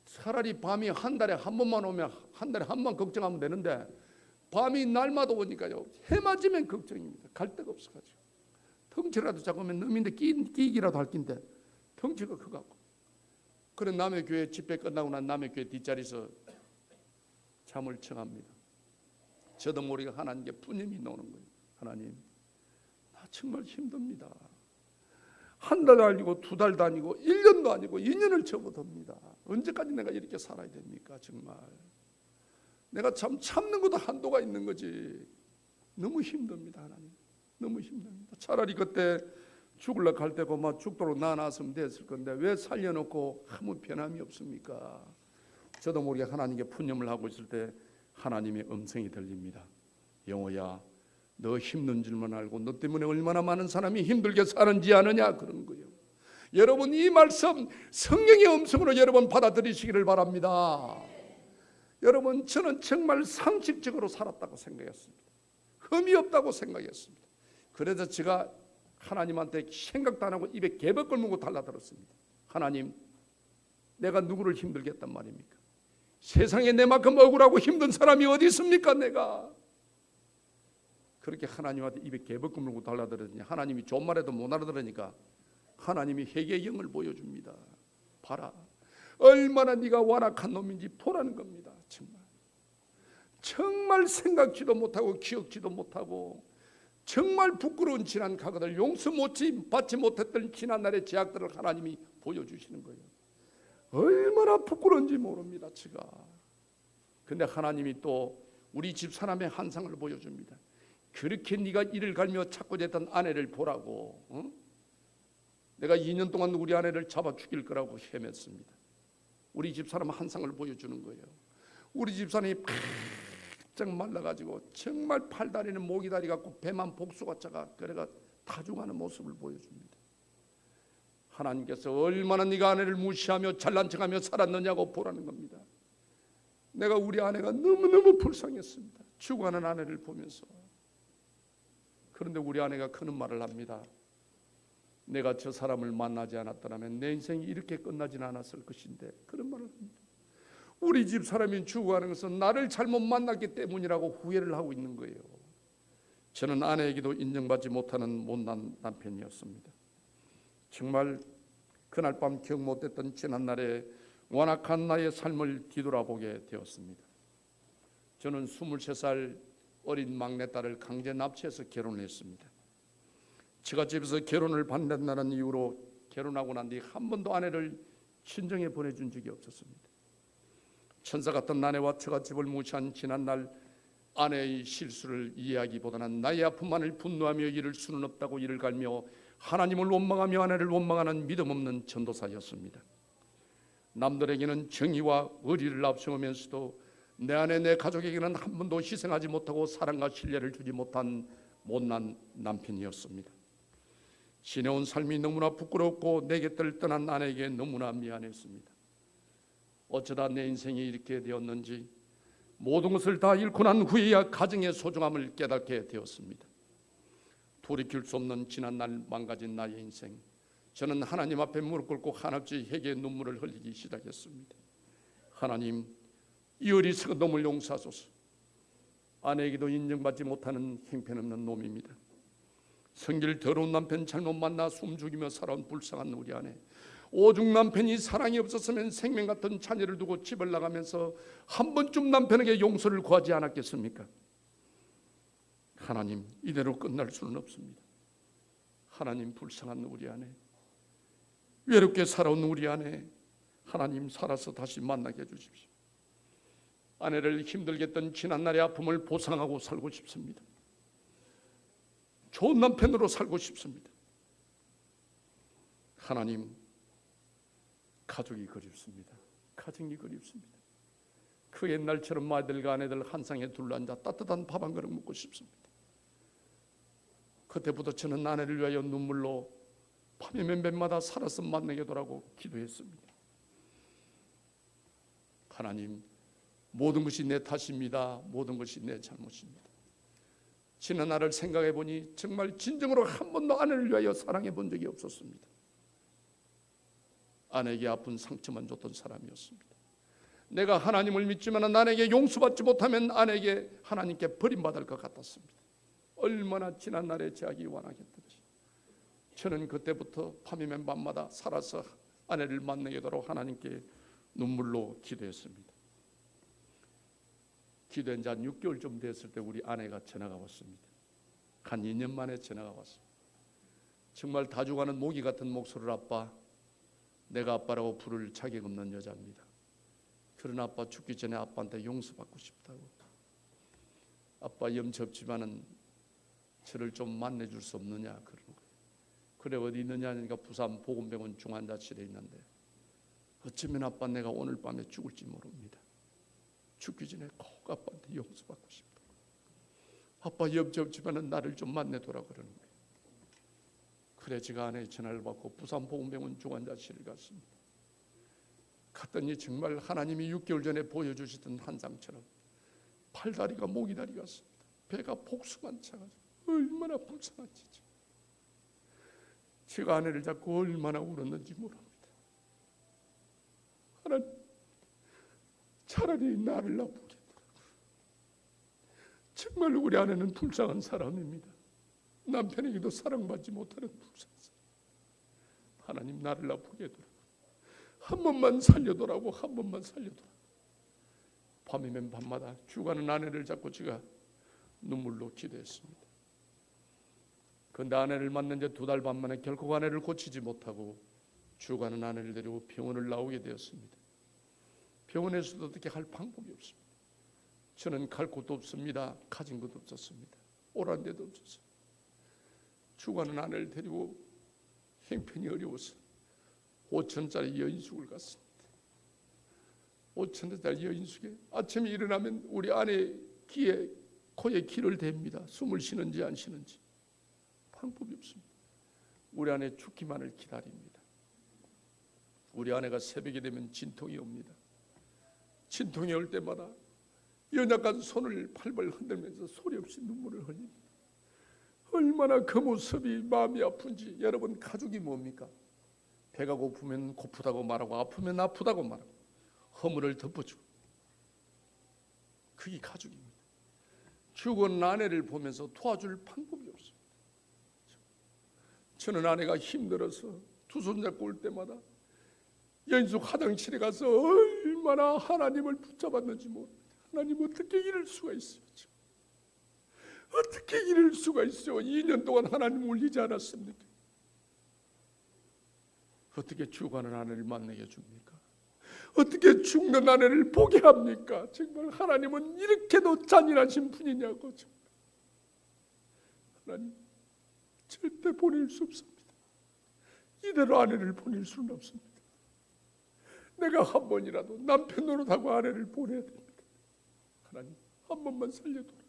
차라리 밤이 한 달에 한 번만 오면 한 달에 한 번 걱정하면 되는데 밤이 날마다 오니까요, 해 맞으면 걱정입니다. 갈 데가 없어가지고. 덩치라도 작으면 놈인데 끼기라도 할 낀데 덩치가 커갖고. 그래 남의 교회 집회 끝나고 난 남의 교회 뒷자리에서 잠을 청합니다. 저도 모르게 하나님께 분념이 나오는 거예요. 하나님, 나 정말 힘듭니다. 한 달 아니고 두 달도 아니고 1년도 아니고 2년을 접어듭니다. 언제까지 내가 이렇게 살아야 됩니까? 정말 내가 참는 것도 한도가 있는 거지. 너무 힘듭니다, 하나님. 너무 힘듭니다. 차라리 그때 죽으려고 할 때고 막 죽도록 낳아놨으면 됐을 건데 왜 살려놓고 아무 변함이 없습니까? 저도 모르게 하나님께 푸념을 하고 있을 때 하나님의 음성이 들립니다. 영호야, 너 힘든 줄만 알고 너 때문에 얼마나 많은 사람이 힘들게 사는지 아느냐, 그런 거예요. 여러분, 이 말씀 성령의 음성으로 여러분 받아들이시기를 바랍니다. 여러분, 저는 정말 상식적으로 살았다고 생각했습니다. 흠이 없다고 생각했습니다. 그래서 제가 하나님한테 생각도 안 하고 입에 개벽을 물고 달라들었습니다. 하나님, 내가 누구를 힘들게 했단 말입니까? 세상에 내만큼 억울하고 힘든 사람이 어디 있습니까? 내가 그렇게 하나님한테 입에 개벽을 물고 달라들었더니 하나님이 좋은 말해도 못 알아들으니까 하나님이 회개의 영을 보여줍니다. 봐라, 얼마나 네가 완악한 놈인지 보라는 겁니다. 정말 생각지도 못하고 기억지도 못하고 정말 부끄러운 지난 과거들, 용서 받지 못했던 지난날의 죄악들을 하나님이 보여주시는 거예요. 얼마나 부끄러운지 모릅니다, 제가. 근데 하나님이 또 우리 집 사람의 한상을 보여줍니다. 그렇게 네가 이를 갈며 찾고 됐던 아내를 보라고. 내가 2년 동안 우리 아내를 잡아 죽일 거라고 헤맸습니다. 우리 집 사람 한상을 보여주는 거예요. 우리 집 사람이 바짝 말라가지고 정말 팔다리는 모기다리 같고 배만 복수가 작아 그래가 타죽하는 모습을 보여줍니다. 하나님께서 얼마나 네가 아내를 무시하며 잘난 척하며 살았느냐고 보라는 겁니다. 내가 우리 아내가 너무너무 불쌍했습니다. 죽어가는 아내를 보면서. 그런데 우리 아내가 그런 말을 합니다. 내가 저 사람을 만나지 않았더라면 내 인생이 이렇게 끝나지는 않았을 것인데, 그런 말을 합니다. 우리 집 사람이 죽어가는 것은 나를 잘못 만났기 때문이라고 후회를 하고 있는 거예요. 저는 아내에게도 인정받지 못하는 못난 남편이었습니다. 정말 그날 밤 기억 못했던 지난날의 완악한 나의 삶을 뒤돌아보게 되었습니다. 저는 23살 어린 막내딸을 강제 납치해서 결혼했습니다. 처갓집에서 결혼을 반대한다는 이유로 결혼하고 난 뒤 한 번도 아내를 친정에 보내준 적이 없었습니다. 천사 같은 아내와 처갓집을 무시한 지난날 아내의 실수를 이해하기보다는 나의 아픔만을 분노하며 이를 수는 없다고 이를 갈며 하나님을 원망하며 아내를 원망하는 믿음 없는 전도사였습니다. 남들에게는 정의와 의리를 앞세우면서도 내 아내 내 가족에게는 한 번도 희생하지 못하고 사랑과 신뢰를 주지 못한 못난 남편이었습니다. 지내온 삶이 너무나 부끄럽고 내 곁을 떠난 아내에게 너무나 미안했습니다. 어쩌다 내 인생이 이렇게 되었는지 모든 것을 다 잃고 난 후에야 가정의 소중함을 깨닫게 되었습니다. 돌이킬 수 없는 지난날 망가진 나의 인생, 저는 하나님 앞에 무릎 꿇고 한없이 회개의 눈물을 흘리기 시작했습니다. 하나님, 이 어리석은 놈을 용서하소서. 아내에게도 인정받지 못하는 형편없는 놈입니다. 성질 더러운 남편 잘못 만나 숨죽이며 살아온 불쌍한 우리 아내, 오죽 남편이 사랑이 없었으면 생명 같은 자녀를 두고 집을 나가면서 한 번쯤 남편에게 용서를 구하지 않았겠습니까? 하나님, 이대로 끝날 수는 없습니다. 하나님, 불쌍한 우리 아내, 외롭게 살아온 우리 아내, 하나님 살아서 다시 만나게 해주십시오. 아내를 힘들게 했던 지난날의 아픔을 보상하고 살고 싶습니다. 좋은 남편으로 살고 싶습니다. 하나님, 가족이 그립습니다. 가정이 그립습니다. 그 옛날처럼 아들과 아내들 한 상에 둘러앉아 따뜻한 밥 한 그릇 먹고 싶습니다. 그때부터 저는 아내를 위하여 눈물로 밤이면 밤마다 살아서 만나게 해달라고 기도했습니다. 하나님, 모든 것이 내 탓입니다. 모든 것이 내 잘못입니다. 지난 날을 생각해 보니 정말 진정으로 한 번도 아내를 위하여 사랑해 본 적이 없었습니다. 아내에게 아픈 상처만 줬던 사람이었습니다. 내가 하나님을 믿지만 아내에게 용서받지 못하면 아내에게 하나님께 버림받을 것 같았습니다. 얼마나 지난 날의 제약이 완악했던지 저는 그때부터 밤이면 밤마다 살아서 아내를 만나게 하도록 하나님께 눈물로 기도했습니다. 기도한 지 한 6개월쯤 됐을 때 우리 아내가 전화가 왔습니다. 한 2년 만에 전화가 왔습니다. 정말 다 죽어가는 모기 같은 목소리를, 아빠, 내가 아빠라고 부를 자격 없는 여자입니다. 그런 아빠 죽기 전에 아빠한테 용서받고 싶다고. 아빠 염치 없지만은 저를 좀 만나줄 수 없느냐 그러는 거예요. 그래 어디 있느냐 하니까 부산 보건병원 중환자실에 있는데 어쩌면 아빠 내가 오늘 밤에 죽을지 모릅니다. 죽기 전에 꼭 아빠한테 용서받고 싶다. 아빠 염치 없지만은 나를 좀 만나둬라 그러는 거예요. 그래 제가 아내의 전화를 받고 부산 보건병원 중환자실을 갔습니다. 갔더니 정말 하나님이 6개월 전에 보여주시던 환상처럼 팔다리가 모기다리 같습니다. 배가 복숭아만 차가지고 얼마나 불쌍한지 제가 아내를 잡고 얼마나 울었는지 모릅니다. 하나님, 차라리 나를 나쁘게 하더라고요. 정말 우리 아내는 불쌍한 사람입니다. 남편에게도 사랑받지 못하는 불쌍한 사람. 하나님, 나를 나쁘게 하더라고요. 한 번만 살려더라고. 한 번만 살려더라고. 밤이면 밤마다 죽어가는 아내를 잡고 제가 눈물로 기도했습니다. 그런데 아내를 만난 지 2달 반 만에 결코 아내를 고치지 못하고 죽어가는 아내를 데리고 병원을 나오게 되었습니다. 병원에서도 어떻게 할 방법이 없습니다. 저는 갈 곳도 없습니다. 가진 것도 없었습니다. 오란 데도 없었어요. 죽어가는 아내를 데리고 형편이 어려워서 5천짜리 여인숙을 갔습니다. 5천짜리 여인숙에 아침에 일어나면 우리 아내 귀에 코에 기를 댑니다. 숨을 쉬는지 안 쉬는지 방법이 없습니다. 우리 아내 죽기만을 기다립니다. 우리 아내가 새벽이 되면 진통이 옵니다. 진통이 올 때마다 연약한 손을 팔벌 흔들면서 소리 없이 눈물을 흘립니다. 얼마나 그 모습이 마음이 아픈지. 여러분, 가족이 뭡니까? 배가 고프면 고프다고 말하고 아프면 아프다고 말하고 허물을 덮어주고, 그게 가족입니다. 죽은 아내를 보면서 도와줄 방법이 없습니다. 저는 아내가 힘들어서 두 손 잡고 올 때마다 연숙 화장실에 가서 얼마나 하나님을 붙잡았는지 모릅니다. 하나님, 어떻게 이럴 수가 있어요? 어떻게 이럴 수가 있어? 2년 동안 하나님 울리지 않았습니까? 어떻게 죽어가는 아내를 만나게 줍니까? 어떻게 죽는 아내를 보게 합니까? 정말 하나님은 이렇게도 잔인하신 분이냐고. 정말. 하나님 절대 보낼 수 없습니다. 이대로 아내를 보낼 수는 없습니다. 내가 한 번이라도 남편 노릇하고 아내를 보내야 됩니다. 하나님 한 번만 살려둬라.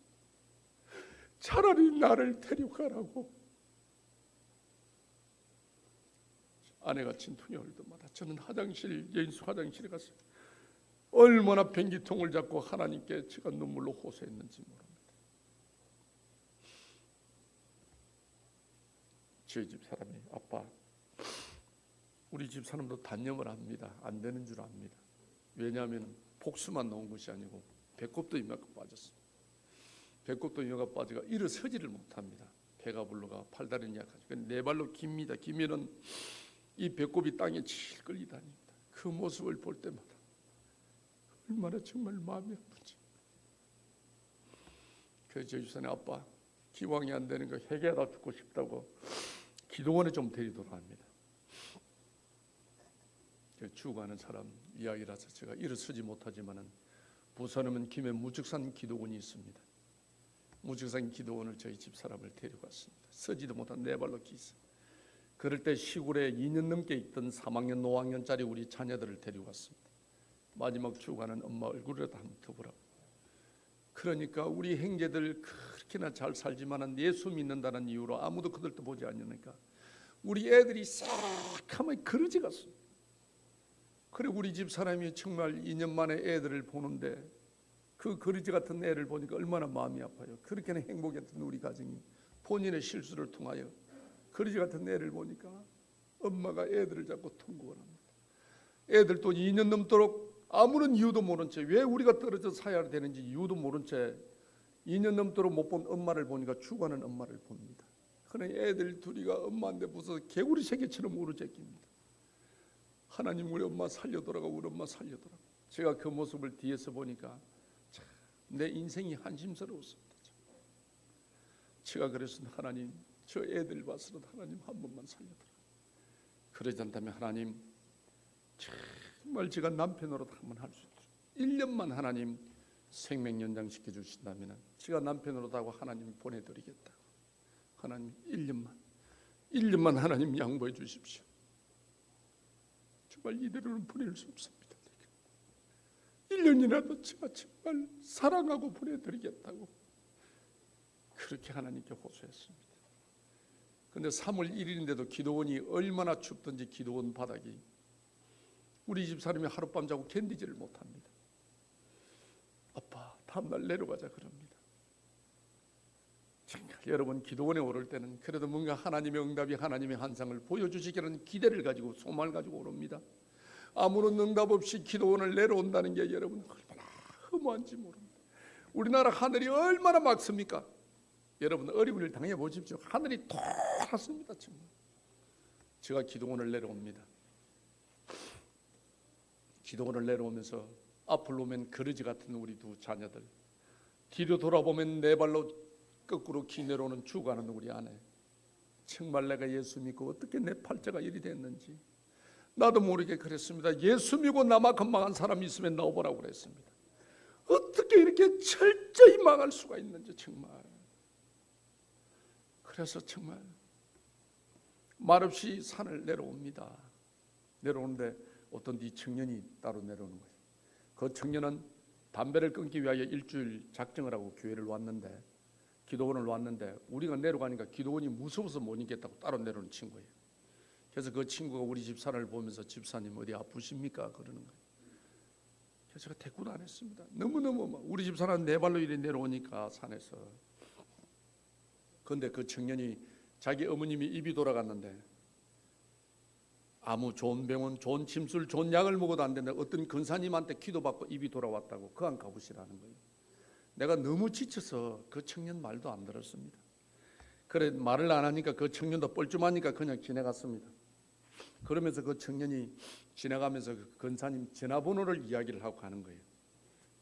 차라리 나를 데려가라고. 아내가 진통이 올 때마다 저는 예인수 화장실에 가서 얼마나 변기통을 잡고 하나님께 제가 눈물로 호소했는지 모릅니다. 저희 집 사람이 아빠, 우리 집 사람도 단념을 합니다. 안 되는 줄 압니다. 왜냐하면 복수만 나온 것이 아니고 배꼽도 이만큼 빠졌어요. 배꼽도 이만큼 빠져가 일어서지를 못합니다. 배가 불러가 팔다리는 약하죠. 네 발로 깁니다. 기면은 이 배꼽이 땅에 칠 끌리다닙니다. 그 모습을 볼 때마다 얼마나 정말 마음이 아프지. 그래서 저희 집사람이 아빠 기왕이 안 되는 거 해결하다 죽고 싶다고 기도원에 좀 데리도록 합니다. 죽어가는 사람 이야기라서 제가 일어서지 못하지만은 부산하면 김해 무직산 기도원이 있습니다. 무직산 기도원을 저희 집 사람을 데려갔습니다. 서지도 못한 네 발로 기서. 그럴 때 시골에 2년 넘게 있던 3학년, 5학년짜리 우리 자녀들을 데려갔습니다. 마지막 죽어가는 엄마 얼굴이라도 한번 덮으라고. 그러니까 우리 형제들 그렇게나 잘 살지만은 예수 믿는다는 이유로 아무도 그들도 보지 않으니까 우리 애들이 새카맣게 그러지 갔어요. 그리고 우리 집 사람이 정말 2년 만에 애들을 보는데 그 거리지 같은 애를 보니까 얼마나 마음이 아파요. 그렇게는 행복했던 우리 가정이 본인의 실수를 통하여 거리지 같은 애를 보니까 엄마가 애들을 잡고 통곡을 합니다. 애들도 2년 넘도록 아무런 이유도 모른 채 왜 우리가 떨어져 살아야 되는지 이유도 모른 채 2년 넘도록 못 본 엄마를 보니까 죽어가는 엄마를 봅니다. 그러니 애들 둘이가 엄마한테 무서워서 개구리 새끼처럼 울어제낍니다. 하나님 우리 엄마 살려더라고, 우리 엄마 살려더라고. 제가 그 모습을 뒤에서 보니까 참, 내 인생이 한심스러웠습니다. 제가 그래서 하나님 저 애들 봐서라도 하나님 한 번만 살려더라. 그러지 않다면 하나님 정말 제가 남편으로도 한번 할 수 있도록 1년만 하나님 생명 연장시켜 주신다면 제가 남편으로도 하고 하나님 보내드리겠다. 하나님 1년만 하나님 양보해 주십시오. 정말 이대로는 보낼 수 없습니다. 1년이라도 제가 정말 사랑하고 보내드리겠다고 그렇게 하나님께 호소했습니다. 그런데 3월 1일인데도 기도원이 얼마나 춥든지 기도원 바닥이 우리 집 사람이 하룻밤 자고 견디지를 못합니다. 아빠 다음날 내려가자 그럽니다. 정말 여러분 기도원에 오를 때는 그래도 뭔가 하나님의 응답이 하나님의 환상을 보여주시기라는 기대를 가지고 소망을 가지고 오릅니다. 아무런 응답 없이 기도원을 내려온다는 게 여러분 얼마나 허무한지 모릅니다. 우리나라 하늘이 얼마나 맑습니까? 여러분 어려운 일 당해 보십시오. 하늘이 토랗습니다. 정말. 제가 기도원을 내려옵니다. 기도원을 내려오면서 앞을 오면 그러지 같은 우리 두 자녀들, 뒤로 돌아보면 네 발로 거꾸로 기 내려오는 죽어가는 우리 아내. 정말 내가 예수 믿고 어떻게 내 팔자가 이리 됐는지 나도 모르게 그랬습니다. 예수 믿고 나만큼 망한 사람이 있으면 나오보라고 그랬습니다. 어떻게 이렇게 철저히 망할 수가 있는지 정말. 그래서 정말 말없이 산을 내려옵니다. 내려오는데 어떤 이 청년이 따로 내려오는 거예요. 그 청년은 담배를 끊기 위하여 일주일 작정을 하고 교회를 왔는데 기도원을 왔는데 우리가 내려가니까 기도원이 무서워서 못 있겠다고 따로 내려오는 친구예요. 그래서 그 친구가 우리 집사를 보면서 집사님 어디 아프십니까? 그러는 거예요. 그래서 제가 대꾸도 안 했습니다. 너무너무 우리 집사람 네 발로 이리 내려오니까 산에서. 그런데 그 청년이 자기 어머님이 입이 돌아갔는데 아무 좋은 병원, 좋은 침술, 좋은 약을 먹어도 안 된다. 어떤 근사님한테 기도받고 입이 돌아왔다고 그 안 가보시라는 거예요. 내가 너무 지쳐서 그 청년 말도 안 들었습니다. 그래 말을 안 하니까 그 청년도 뻘쭘하니까 그냥 지나갔습니다. 그러면서 그 청년이 지나가면서 그 근사님 전화번호를 이야기를 하고 가는 거예요.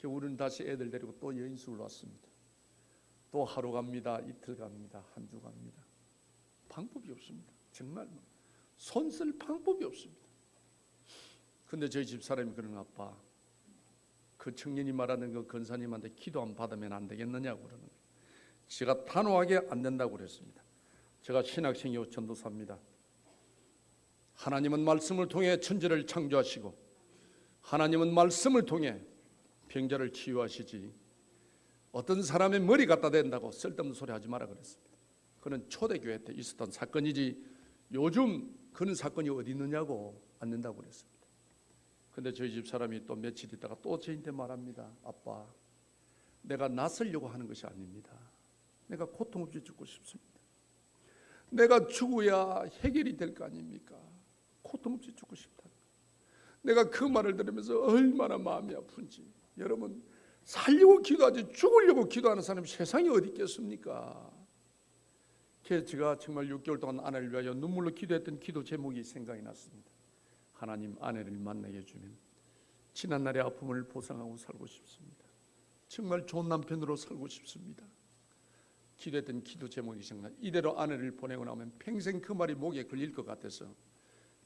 우리는 다시 애들 데리고 또 여인숙을 왔습니다. 또 또 하루 갑니다. 이틀 갑니다. 한 주 갑니다. 방법이 없습니다. 정말 손 쓸 방법이 없습니다. 근데 저희 집사람이 그러는, 아빠, 그 청년이 말하는 그 권사님한테 기도 안 받으면 안 되겠느냐고 그러는 거예요. 제가 단호하게 안 된다고 그랬습니다. 제가 신학생이요 전도사입니다. 하나님은 말씀을 통해 천지를 창조하시고 하나님은 말씀을 통해 병자를 치유하시지 어떤 사람의 머리 갖다 댄다고 쓸데없는 소리 하지 마라 그랬습니다. 그는 초대교회 때 있었던 사건이지 요즘 그런 사건이 어디 있느냐고 안 된다고 그랬습니다. 근데 저희 집 사람이 또 며칠 있다가 또 저한테 말합니다. 아빠, 내가 낯설려고 하는 것이 아닙니다. 내가 고통 없이 죽고 싶습니다. 내가 죽어야 해결이 될 거 아닙니까? 고통 없이 죽고 싶다. 내가 그 말을 들으면서 얼마나 마음이 아픈지. 여러분, 살려고 기도하지 죽으려고 기도하는 사람이 세상에 어디 있겠습니까? 그래서 제가 정말 6개월 동안 아내를 위하여 눈물로 기도했던 기도 제목이 생각이 났습니다. 하나님, 아내를 만나게 해주면 지난날의 아픔을 보상하고 살고 싶습니다. 정말 좋은 남편으로 살고 싶습니다. 기도했던 기도 제목이 생각나. 이대로 아내를 보내고 나면 평생 그 말이 목에 걸릴 것 같아서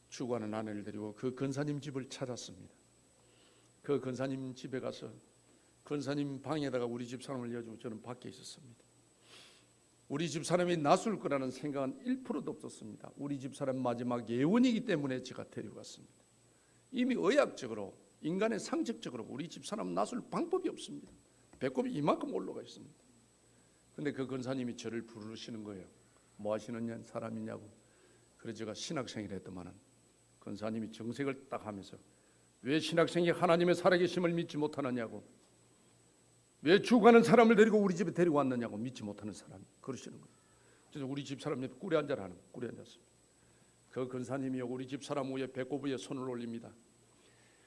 죽어가는 아내를 데리고 그 권사님 집을 찾았습니다. 그 권사님 집에 가서 권사님 방에다가 우리 집 사람을 여주고 저는 밖에 있었습니다. 우리 집 사람이 낯설 거라는 생각은 1%도 없었습니다. 우리 집 사람 마지막 예원이기 때문에 제가 데려갔습니다. 이미 의학적으로, 인간의 상식적으로 우리 집 사람 낯설 방법이 없습니다. 배꼽이 이만큼 올라가 있습니다. 근데 그 권사님이 저를 부르시는 거예요. 뭐 하시는 사람이냐고. 그래서 제가 신학생이라 했더만은 권사님이 정색을 딱 하면서, 왜 신학생이 하나님의 살아계심을 믿지 못하느냐고, 왜 죽어가는 사람을 데리고 우리 집에 데리고 왔느냐고, 믿지 못하는 사람, 그러시는 거예요. 그래서 우리 집 사람 옆에 꿀에 앉아라 하는, 꿀에 앉았습니다. 그 권사님이 우리 집 사람 위에 배꼽 위에 손을 올립니다.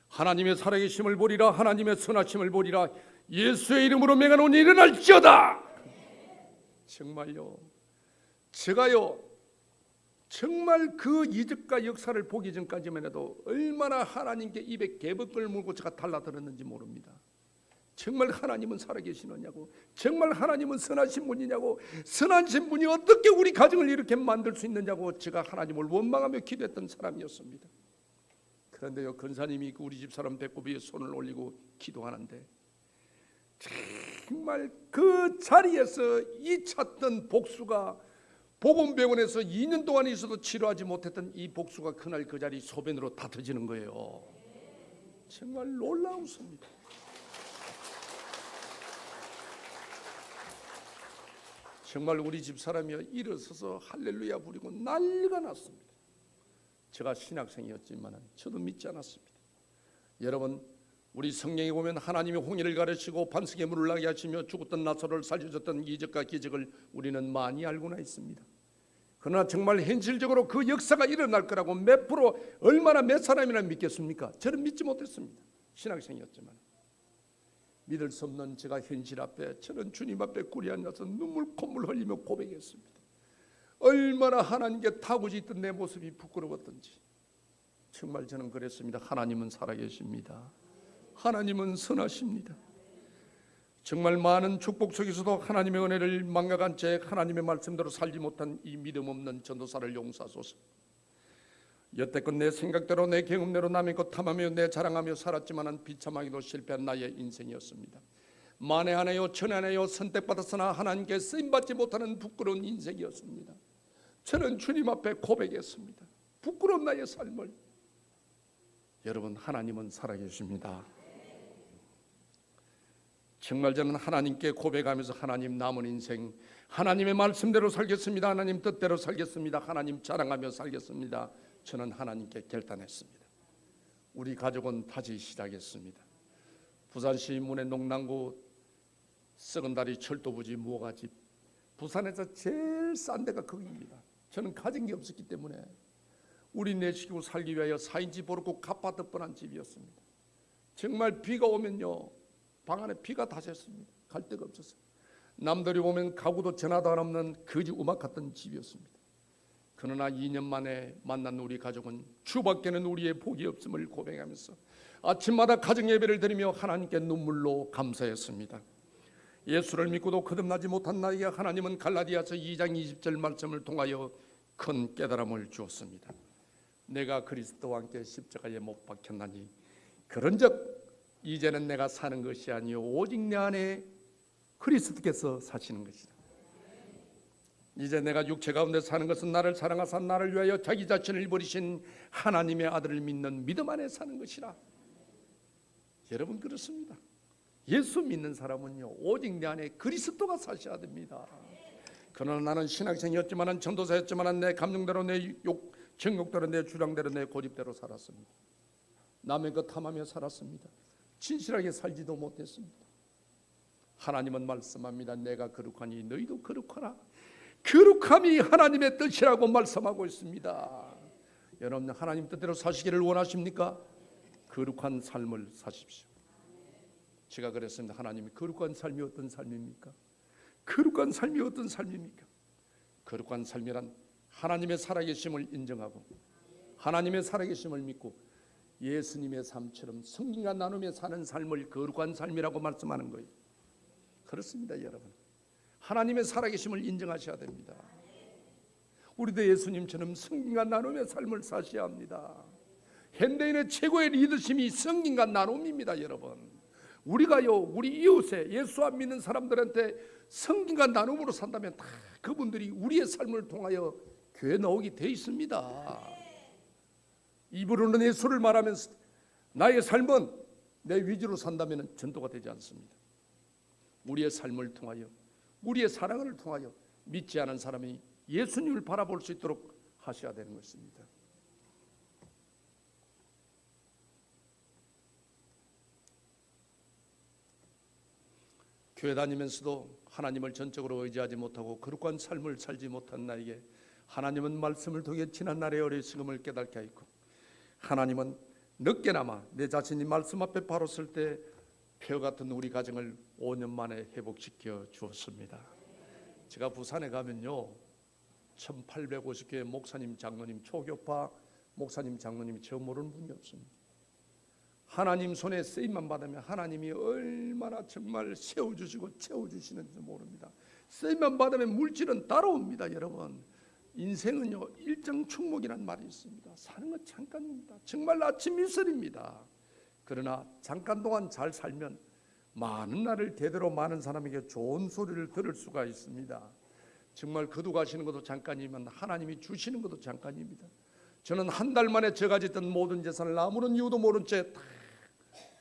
하나님의 살아계심을 보리라, 하나님의 선하심을 보리라, 예수의 이름으로 맹하노니 일어날지어다. 정말요, 제가요 정말 그 이적과 역사를 보기 전까지만 해도 얼마나 하나님께 입에 개벽을 물고 제가 달라들었는지 모릅니다. 정말 하나님은 살아계시느냐고, 정말 하나님은 선하신 분이냐고, 선하신 분이 어떻게 우리 가정을 이렇게 만들 수 있느냐고 제가 하나님을 원망하며 기도했던 사람이었습니다. 그런데요, 권사님이 우리 집 사람 배꼽 위에 손을 올리고 기도하는데 정말 그 자리에서 이 찾던 복수가, 보건병원에서 2년 동안 있어도 치료하지 못했던 이 복수가 그날 그 자리 소변으로 다 터지는 거예요. 정말 놀라웠습니다. 정말 우리 집 사람이 일어서서 할렐루야 부리고 난리가 났습니다. 제가 신학생이었지만 저도 믿지 않았습니다. 여러분, 우리 성경에 보면 하나님이 홍해를 가르치고 반석에 물을 나게 하시며 죽었던 나사로를 살려줬던 이적과 기적을 우리는 많이 알고나 있습니다. 그러나 정말 현실적으로 그 역사가 일어날 거라고 몇 프로, 얼마나 몇 사람이나 믿겠습니까? 저는 믿지 못했습니다. 신학생이었지만. 믿을 수 없는 제가 현실 앞에, 저는 주님 앞에 꿇이 앉아서 눈물 콧물 흘리며 고백했습니다. 얼마나 하나님께 타고지 있던 내 모습이 부끄러웠던지. 정말 저는 그랬습니다. 하나님은 살아계십니다. 하나님은 선하십니다. 정말 많은 축복 속에서도 하나님의 은혜를 망각한 채 하나님의 말씀대로 살지 못한 이 믿음 없는 전도사를 용서하소서. 여태껏 내 생각대로 내 경험대로 남의 것 탐하며 내 자랑하며 살았지만 비참하게도 실패한 나의 인생이었습니다. 만에 하나요 천에 하나요 선택받았으나 하나님께 쓰임받지 못하는 부끄러운 인생이었습니다. 저는 주님 앞에 고백했습니다. 부끄러운 나의 삶을. 여러분, 하나님은 살아계십니다. 정말 저는 하나님께 고백하면서 하나님, 남은 인생 하나님의 말씀대로 살겠습니다. 하나님 뜻대로 살겠습니다. 하나님 자랑하며 살겠습니다. 저는 하나님께 결단했습니다. 우리 가족은 다시 시작했습니다. 부산시 문해 농랑구 썩은 다리 철도부지 무허가집, 부산에서 제일 싼 데가 거기입니다. 저는 가진 게 없었기 때문에 우리 내시키고 살기 위하여 4인치 보르고 갓바드 뻔한 집이었습니다. 정말 비가 오면요, 방 안에 비가 다 샜습니다. 갈 데가 없었어요. 남들이 오면 가구도 전화도 안 없는 거지 음악 같던 집이었습니다. 그러나 2년 만에 만난 우리 가족은 주밖에는 우리의 복이 없음을 고백하면서 아침마다 가정 예배를 드리며 하나님께 눈물로 감사했습니다. 예수를 믿고도 거듭나지 못한 나에게 하나님은 갈라디아서 2장 20절 말씀을 통하여 큰 깨달음을 주었습니다. 내가 그리스도와 함께 십자가에 못 박혔나니 그런즉 이제는 내가 사는 것이 아니요 오직 내 안에 그리스도께서 사시는 것이다. 이제 내가 육체 가운데 사는 것은 나를 사랑하사 나를 위하여 자기 자신을 버리신 하나님의 아들을 믿는 믿음 안에 사는 것이라. 여러분 그렇습니다. 예수 믿는 사람은요 오직 내 안에 그리스도가 사셔야 됩니다. 그러나 나는 신학생이었지만 전도사였지만 내 감정대로 내 정욕대로 내 주장대로 내 고집대로 살았습니다. 남의 것 탐하며 살았습니다. 진실하게 살지도 못했습니다. 하나님은 말씀합니다. 내가 거룩하니 너희도 거룩하라. 거룩함이 하나님의 뜻이라고 말씀하고 있습니다. 여러분 하나님 뜻대로 사시기를 원하십니까? 거룩한 삶을 사십시오. 제가 그랬습니다. 하나님이 거룩한 삶이 어떤 삶입니까? 거룩한 삶이 어떤 삶입니까? 거룩한 삶이란 하나님의 살아계심을 인정하고 하나님의 살아계심을 믿고 예수님의 삶처럼 성경과 나누며 사는 삶을 거룩한 삶이라고 말씀하는 거예요. 그렇습니다, 여러분. 하나님의 살아계심을 인정하셔야 됩니다. 우리도 예수님처럼 성경과 나누며 삶을 사셔야 합니다. 현대인의 최고의 리더십이 성경과 나눔입니다, 여러분. 우리가요, 우리 이웃에 예수 안 믿는 사람들한테 성경과 나눔으로 산다면 다 그분들이 우리의 삶을 통하여 교회 나오게 돼 있습니다. 입으로는 예수를 말하면서 나의 삶은 내 위주로 산다면 전도가 되지 않습니다. 우리의 삶을 통하여 우리의 사랑을 통하여 믿지 않은 사람이 예수님을 바라볼 수 있도록 하셔야 되는 것입니다. 교회 다니면서도 하나님을 전적으로 의지하지 못하고 거룩한 삶을 살지 못한 나에게 하나님은 말씀을 통해 지난날의 어리석음을 깨닫게 하였고 하나님은 늦게나마 내 자신이 말씀 앞에 바로 설 때 폐허 같은 우리 가정을 5년 만에 회복시켜 주었습니다. 제가 부산에 가면요 1850교회 목사님 장로님 초교파 목사님 장로님이 저 모르는 분이 없습니다. 하나님 손에 쓰임만 받으면 하나님이 얼마나 정말 세워주시고 채워주시는지 모릅니다. 쓰임만 받으면 물질은 따라옵니다. 여러분 인생은요 일정 충목이라는 말이 있습니다. 사는 건 잠깐입니다. 정말 아침 이슬입니다. 그러나 잠깐 동안 잘 살면 많은 날을 대대로 많은 사람에게 좋은 소리를 들을 수가 있습니다. 정말 거두가시는 것도 잠깐이면 하나님이 주시는 것도 잠깐입니다. 저는 한 달 만에 제가 짓던 모든 재산을 아무런 이유도 모른 채 다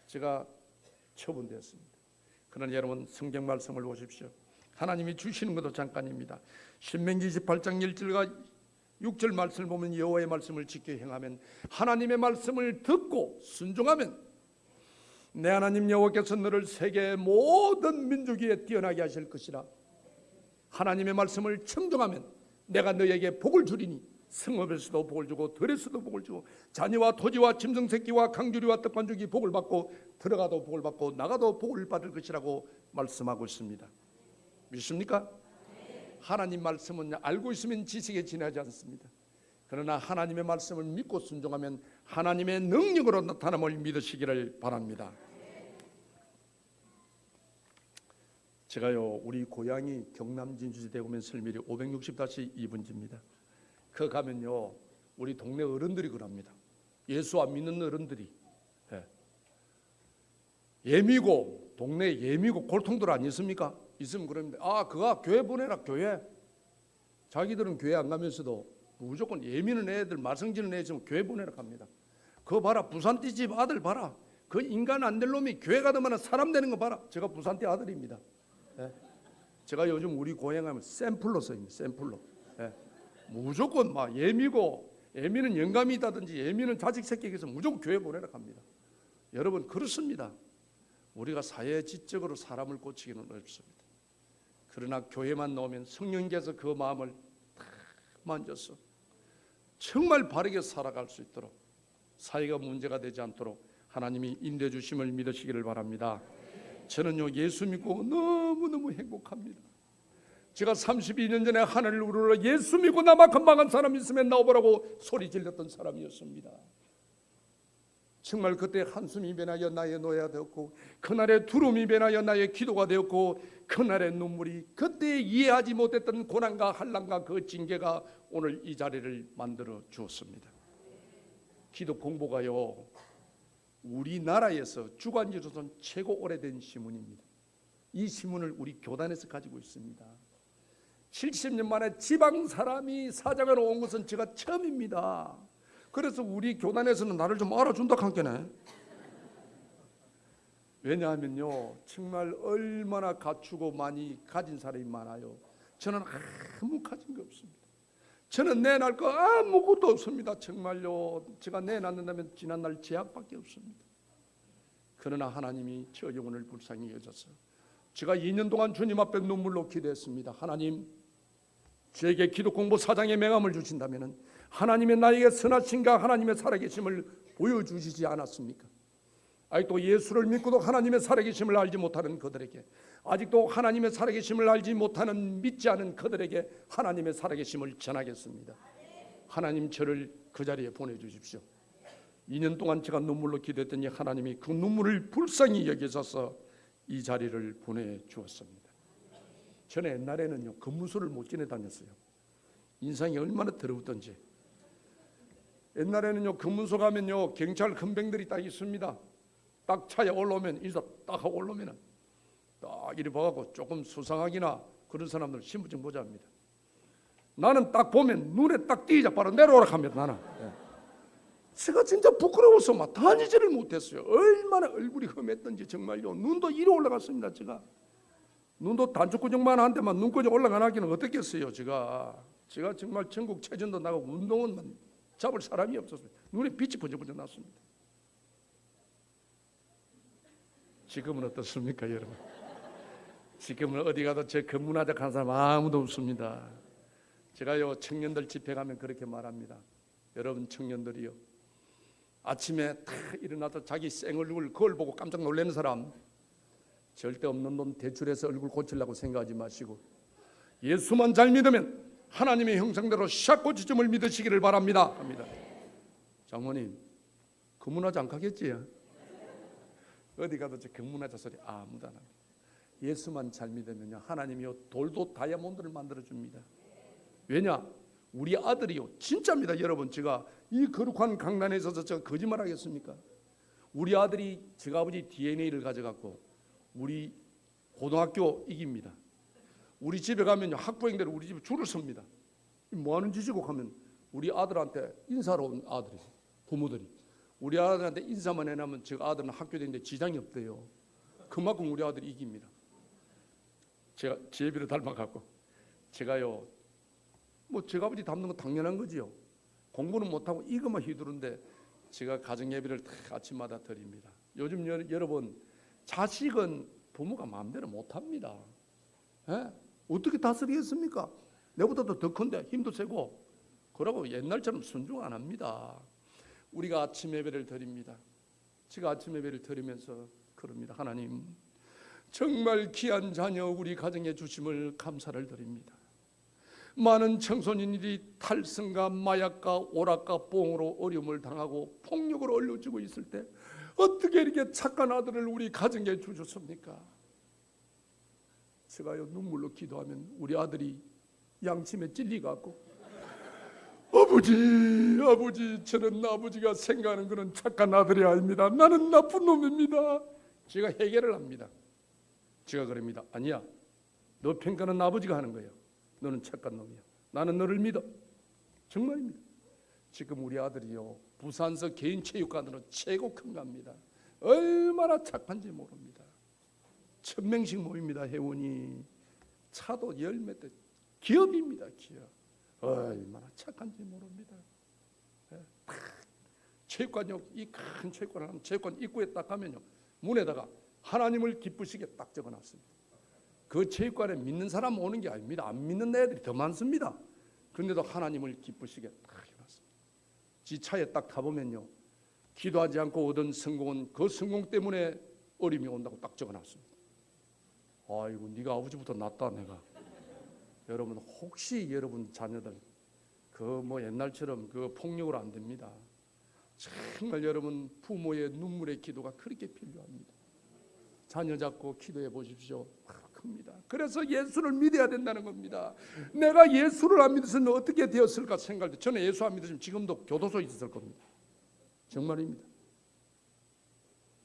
제가 처분되었습니다. 그러나 여러분 성경 말씀을 보십시오. 하나님이 주시는 것도 잠깐입니다. 신명기 28장 1절과 6절 말씀을 보면 여호와의 말씀을 지켜 행하면 하나님의 말씀을 듣고 순종하면 내 하나님 여호와께서 너를 세계의 모든 민족 위에 뛰어나게 하실 것이라. 하나님의 말씀을 청종하면 내가 너에게 복을 주리니 성읍에서도 복을 주고 들에서도 복을 주고 자녀와 토지와 짐승 새끼와 강주리와 떡반죽이 복을 받고 들어가도 복을 받고 나가도 복을 받을 것이라고 말씀하고 있습니다. 믿습니까? 하나님 말씀은 알고 있으면 지식에 지나지 않습니다. 그러나 하나님의 말씀을 믿고 순종하면 하나님의 능력으로 나타남을 믿으시기를 바랍니다. 제가요 우리 고향이 경남 진주시 대구면 설밀이 560-2번지입니다. 그 가면요 우리 동네 어른들이 그럽니다. 예수 안 믿는 어른들이 예미고 동네 예미고 골통들 안 있습니까? 있으면 그럽니다. 아 그가 교회 보내라. 교회 자기들은 교회 안 가면서도 무조건 예민한 애들 말썽지는 애 있으면 교회 보내라 합니다. 그거 봐라 부산띠 집 아들 봐라. 그 인간 안 될 놈이 교회 가더만 사람 되는 거 봐라. 제가 부산띠 아들입니다. 제가 요즘 우리 고향 하면 샘플로 써입니다. 샘플로 무조건 막 예미고 예미는 영감이 있다든지 예미는 자식 새끼에게 서 무조건 교회 보내라 합니다. 여러분 그렇습니다. 우리가 사회 지적으로 사람을 고치기는 어렵습니다. 그러나 교회만 나오면 성령께서 그 마음을 다 만져서 정말 바르게 살아갈 수 있도록 사회가 문제가 되지 않도록 하나님이 인도해 주심을 믿으시기를 바랍니다. 저는요 예수 믿고 너무너무 행복합니다. 제가 32년 전에 하늘을 우러러 예수 믿고 나만 건방한 사람 있으면 나오보라고 소리 질렀던 사람이었습니다. 정말 그때 한숨이 변하여 나의 노예가 되었고, 그날의 두려움이 변하여 나의 기도가 되었고, 그날의 눈물이, 그때 이해하지 못했던 고난과 한란과 그 징계가 오늘 이 자리를 만들어 주었습니다. 기독 공보가요, 우리나라에서 주간지로선 최고 오래된 신문입니다. 이 신문을 우리 교단에서 가지고 있습니다. 70년 만에 지방 사람이 사장을 온 것은 제가 처음입니다. 그래서 우리 교단에서는 나를 좀 알아준다 한게네. 왜냐하면요, 정말 얼마나 갖추고 많이 가진 사람이 많아요. 저는 아무 가진 게 없습니다. 저는 내놔할 거 아무것도 없습니다. 정말요, 제가 내놨는다면 지난날 제약밖에 없습니다. 그러나 하나님이 저 영혼을 불쌍히 여겨서 제가 2년 동안 주님 앞에 눈물로 기도했습니다. 하나님, 저에게 기독 공보 사장의 명함을 주신다면 하나님의 나에게 선하신가 하나님의 살아계심을 보여주시지 않았습니까? 아직도 예수를 믿고도 하나님의 살아계심을 알지 못하는 그들에게, 아직도 하나님의 살아계심을 알지 못하는 믿지 않은 그들에게 하나님의 살아계심을 전하겠습니다. 하나님, 저를 그 자리에 보내주십시오. 2년 동안 제가 눈물로 기도했더니 하나님이 그 눈물을 불쌍히 여기셔서 이 자리를 보내주었습니다. 저는 옛날에는요, 검문소를 못 지내 다녔어요. 인상이 얼마나 더러웠던지. 옛날에는요, 검문소 가면요, 경찰 헌병들이 딱 있습니다. 딱 차에 올라오면 인사 딱 하고 올라오면은 딱 이리 봐갖고 조금 수상하기나 그런 사람들 신분증 보자합니다. 나는 딱 보면 눈에 딱 띄자 바로 내려오라 합니다. 나는. 제가 진짜 부끄러워서 막 다니지를 못했어요. 얼마나 얼굴이 험했던지 정말요. 눈도 이리 올라갔습니다. 제가 눈도 단축구정만 한 데만 눈까지 올라가기는 어떻겠어요. 제가 정말 전국 체전도 나가고 운동은 잡을 사람이 없었어요. 눈에 빛이 번쩍번쩍 났습니다. 지금은 어떻습니까, 여러분? 지금은 어디 가도 제 검문하자 한 사람 아무도 없습니다. 제가요, 청년들 집회 가면 그렇게 말합니다. 여러분 청년들이요, 아침에 탁 일어나서 자기 생얼굴 거울 보고 깜짝 놀라는 사람, 절대 없는 돈 대출해서 얼굴 고치려고 생각하지 마시고 예수만 잘 믿으면 하나님의 형상대로 샥고 지점을 믿으시기를 바랍니다. 합니다. 장모님, 검문하자 안 가겠지? 어디 가도 저 검문하자 소리 아무도 안 합니다. 예수만 잘 믿으면요, 하나님이요 돌도 다이아몬드를 만들어 줍니다. 왜냐? 우리 아들이요, 진짜입니다. 여러분, 제가 이 거룩한 강단에 있어서 제가 거짓말 하겠습니까? 우리 아들이 제가 아버지 DNA를 가져갖고 우리 고등학교 이깁니다. 우리 집에 가면요, 학부형들 우리 집에 줄을 섭니다. 뭐 하는 짓이고 하면 우리 아들한테 인사로 온 아들이, 부모들이 우리 아들한테 인사만 해놓으면 제가 아들은 학교 다니는데 지장이 없대요. 그만큼 우리 아들이 이깁니다. 제가 제비를 닮아갖고 제가요, 뭐 제가 아버지 닮는 건 당연한 거지요. 공부는 못하고 이것만 휘두른데 제가 가정예배를 아침마다 드립니다. 요즘 여러분, 자식은 부모가 마음대로 못합니다. 어떻게 다스리겠습니까? 내보다도 더 큰데 힘도 세고, 그러고 옛날처럼 순종 안 합니다. 우리가 아침 예배를 드립니다. 제가 아침 예배를 드리면서 그럽니다. 하나님, 정말 귀한 자녀 우리 가정에 주심을 감사를 드립니다. 많은 청소년들이 탈선과 마약과 오락과 뽕으로 어려움을 당하고 폭력으로 얼려지고 있을 때 어떻게 이렇게 착한 아들을 우리 가정에 주셨습니까? 제가요, 눈물로 기도하면 우리 아들이 양심에 찔리갖고 아버지, 저는 아버지가 생각하는 그런 착한 아들이 아닙니다. 나는 나쁜 놈입니다. 제가 해결을 합니다. 제가 그럽니다. 아니야, 너 평가는 아버지가 하는 거예요. 너는 착한 놈이야. 나는 너를 믿어. 정말입니다. 지금 우리 아들이요, 부산서 개인체육관으로 최고 큰 겁니다. 얼마나 착한지 모릅니다. 1000명씩 모입니다. 회원이. 차도 10몇 대. 기업입니다. 기업. 얼마나 착한지 모릅니다. 체육관요, 이 큰 체육관을 하면 체육관 입구에 딱 가면요, 문에다가 하나님을 기쁘시게 딱 적어놨습니다. 그 체육관에 믿는 사람 오는 게 아닙니다. 안 믿는 애들이 더 많습니다. 그런데도 하나님을 기쁘시게 딱 해놨습니다. 지 차에 딱 타보면요, 기도하지 않고 얻은 성공은 그 성공 때문에 어려움이 온다고 딱 적어놨습니다. 아이고, 네가 아버지부터 낫다 내가. 여러분, 혹시 여러분 자녀들 그 뭐 옛날처럼 그 폭력으로 안 됩니다. 정말 여러분 부모의 눈물의 기도가 그렇게 필요합니다. 자녀 잡고 기도해 보십시오. 큽니다. 그래서 예수를 믿어야 된다는 겁니다. 내가 예수를 안 믿었으면 어떻게 되었을까 생각할 때 저는 예수 안 믿었으면 지금도 교도소에 있었을 겁니다. 정말입니다.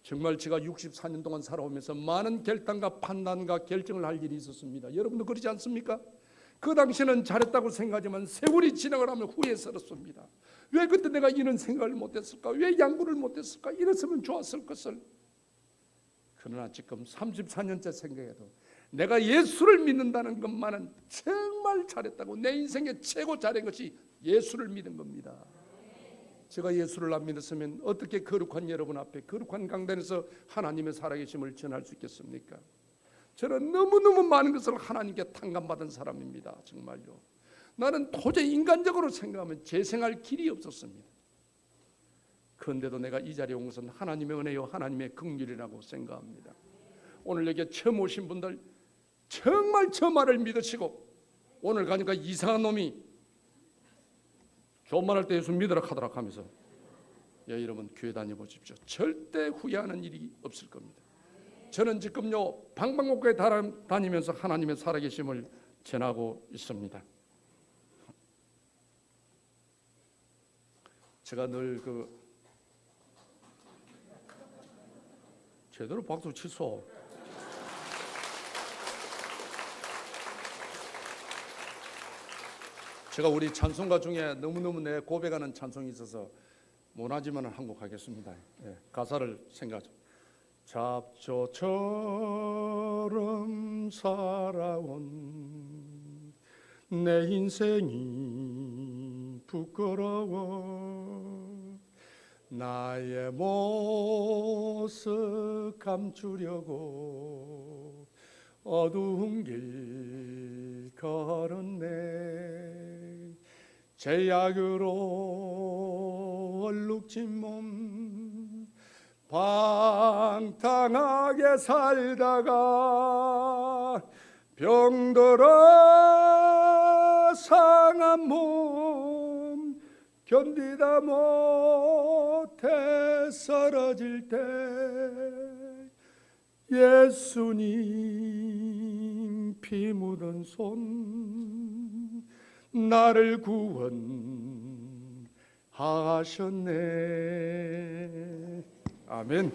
정말 제가 64년 동안 살아오면서 많은 결단과 판단과 결정을 할 일이 있었습니다. 여러분도 그러지 않습니까? 그 당시에는 잘했다고 생각하지만 세월이 지나고 나면 후회스럽습니다. 왜 그때 내가 이런 생각을 못했을까? 왜 양보를 못했을까? 이랬으면 좋았을 것을. 그러나 지금 34년째 생각해도 내가 예수를 믿는다는 것만은 정말 잘했다고, 내 인생의 최고 잘한 것이 예수를 믿은 겁니다. 제가 예수를 안 믿었으면 어떻게 거룩한 여러분 앞에 거룩한 강단에서 하나님의 살아계심을 전할 수 있겠습니까? 저는 너무너무 많은 것을 하나님께 탕감받은 사람입니다. 정말요. 나는 도저히 인간적으로 생각하면 재생할 길이 없었습니다. 그런데도 내가 이 자리에 온 것은 하나님의 은혜요 하나님의 긍휼이라고 생각합니다. 오늘 여기 처음 오신 분들 정말 저 말을 믿으시고, 오늘 가니까 이상한 놈이 교만할 때 예수 믿으라 하더라 하면서, 예, 여러분 교회 다녀보십시오. 절대 후회하는 일이 없을 겁니다. 저는 지금요 방방곡곡에 다니면서 하나님의 살아계심을 전하고 있습니다. 제가 늘 제대로 박수 치소. 제가 우리 찬송가 중에 너무너무 내 고백하는 찬송이 있어서 못하지만 한 곡 하겠습니다. 예, 가사를 생각 좀. 잡초처럼 살아온 내 인생이 부끄러워 나의 모습 감추려고 어두운 길 걸었네. 제약으로 얼룩진 몸 방탕하게 살다가 병들어 상한 몸 견디다 못해 쓰러질 때 예수님 피 묻은 손 나를 구원하셨네. 아멘.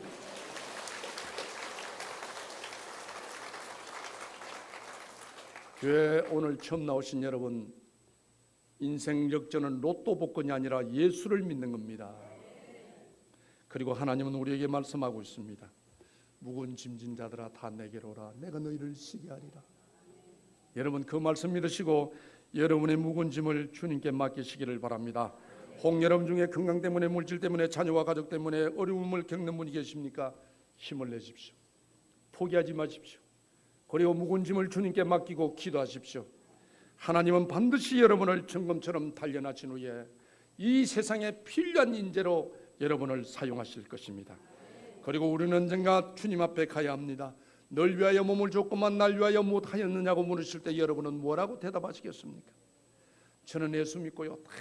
교회 오늘 처음 나오신 여러분, 인생 역전은 로또 복권이 아니라 예수를 믿는 겁니다. 그리고 하나님은 우리에게 말씀하고 있습니다. 무거운 짐진 자들아 다 내게로 오라 내가 너희를 쉬게 하리라. 여러분 그 말씀 믿으시고 여러분의 무거운 짐을 주님께 맡기시기를 바랍니다. 혹 여러분 중에 건강 때문에 물질 때문에 자녀와 가족 때문에 어려움을 겪는 분이 계십니까? 힘을 내십시오. 포기하지 마십시오. 그리고 무거운 짐을 주님께 맡기고 기도하십시오. 하나님은 반드시 여러분을 정금처럼 단련하신 후에 이 세상에 필요한 인재로 여러분을 사용하실 것입니다. 그리고 우리는 언젠가 주님 앞에 가야 합니다. 널 위하여 몸을 줬구만 날 위하여 못하였느냐고 물으실 때 여러분은 뭐라고 대답하시겠습니까? 저는 예수 믿고요 다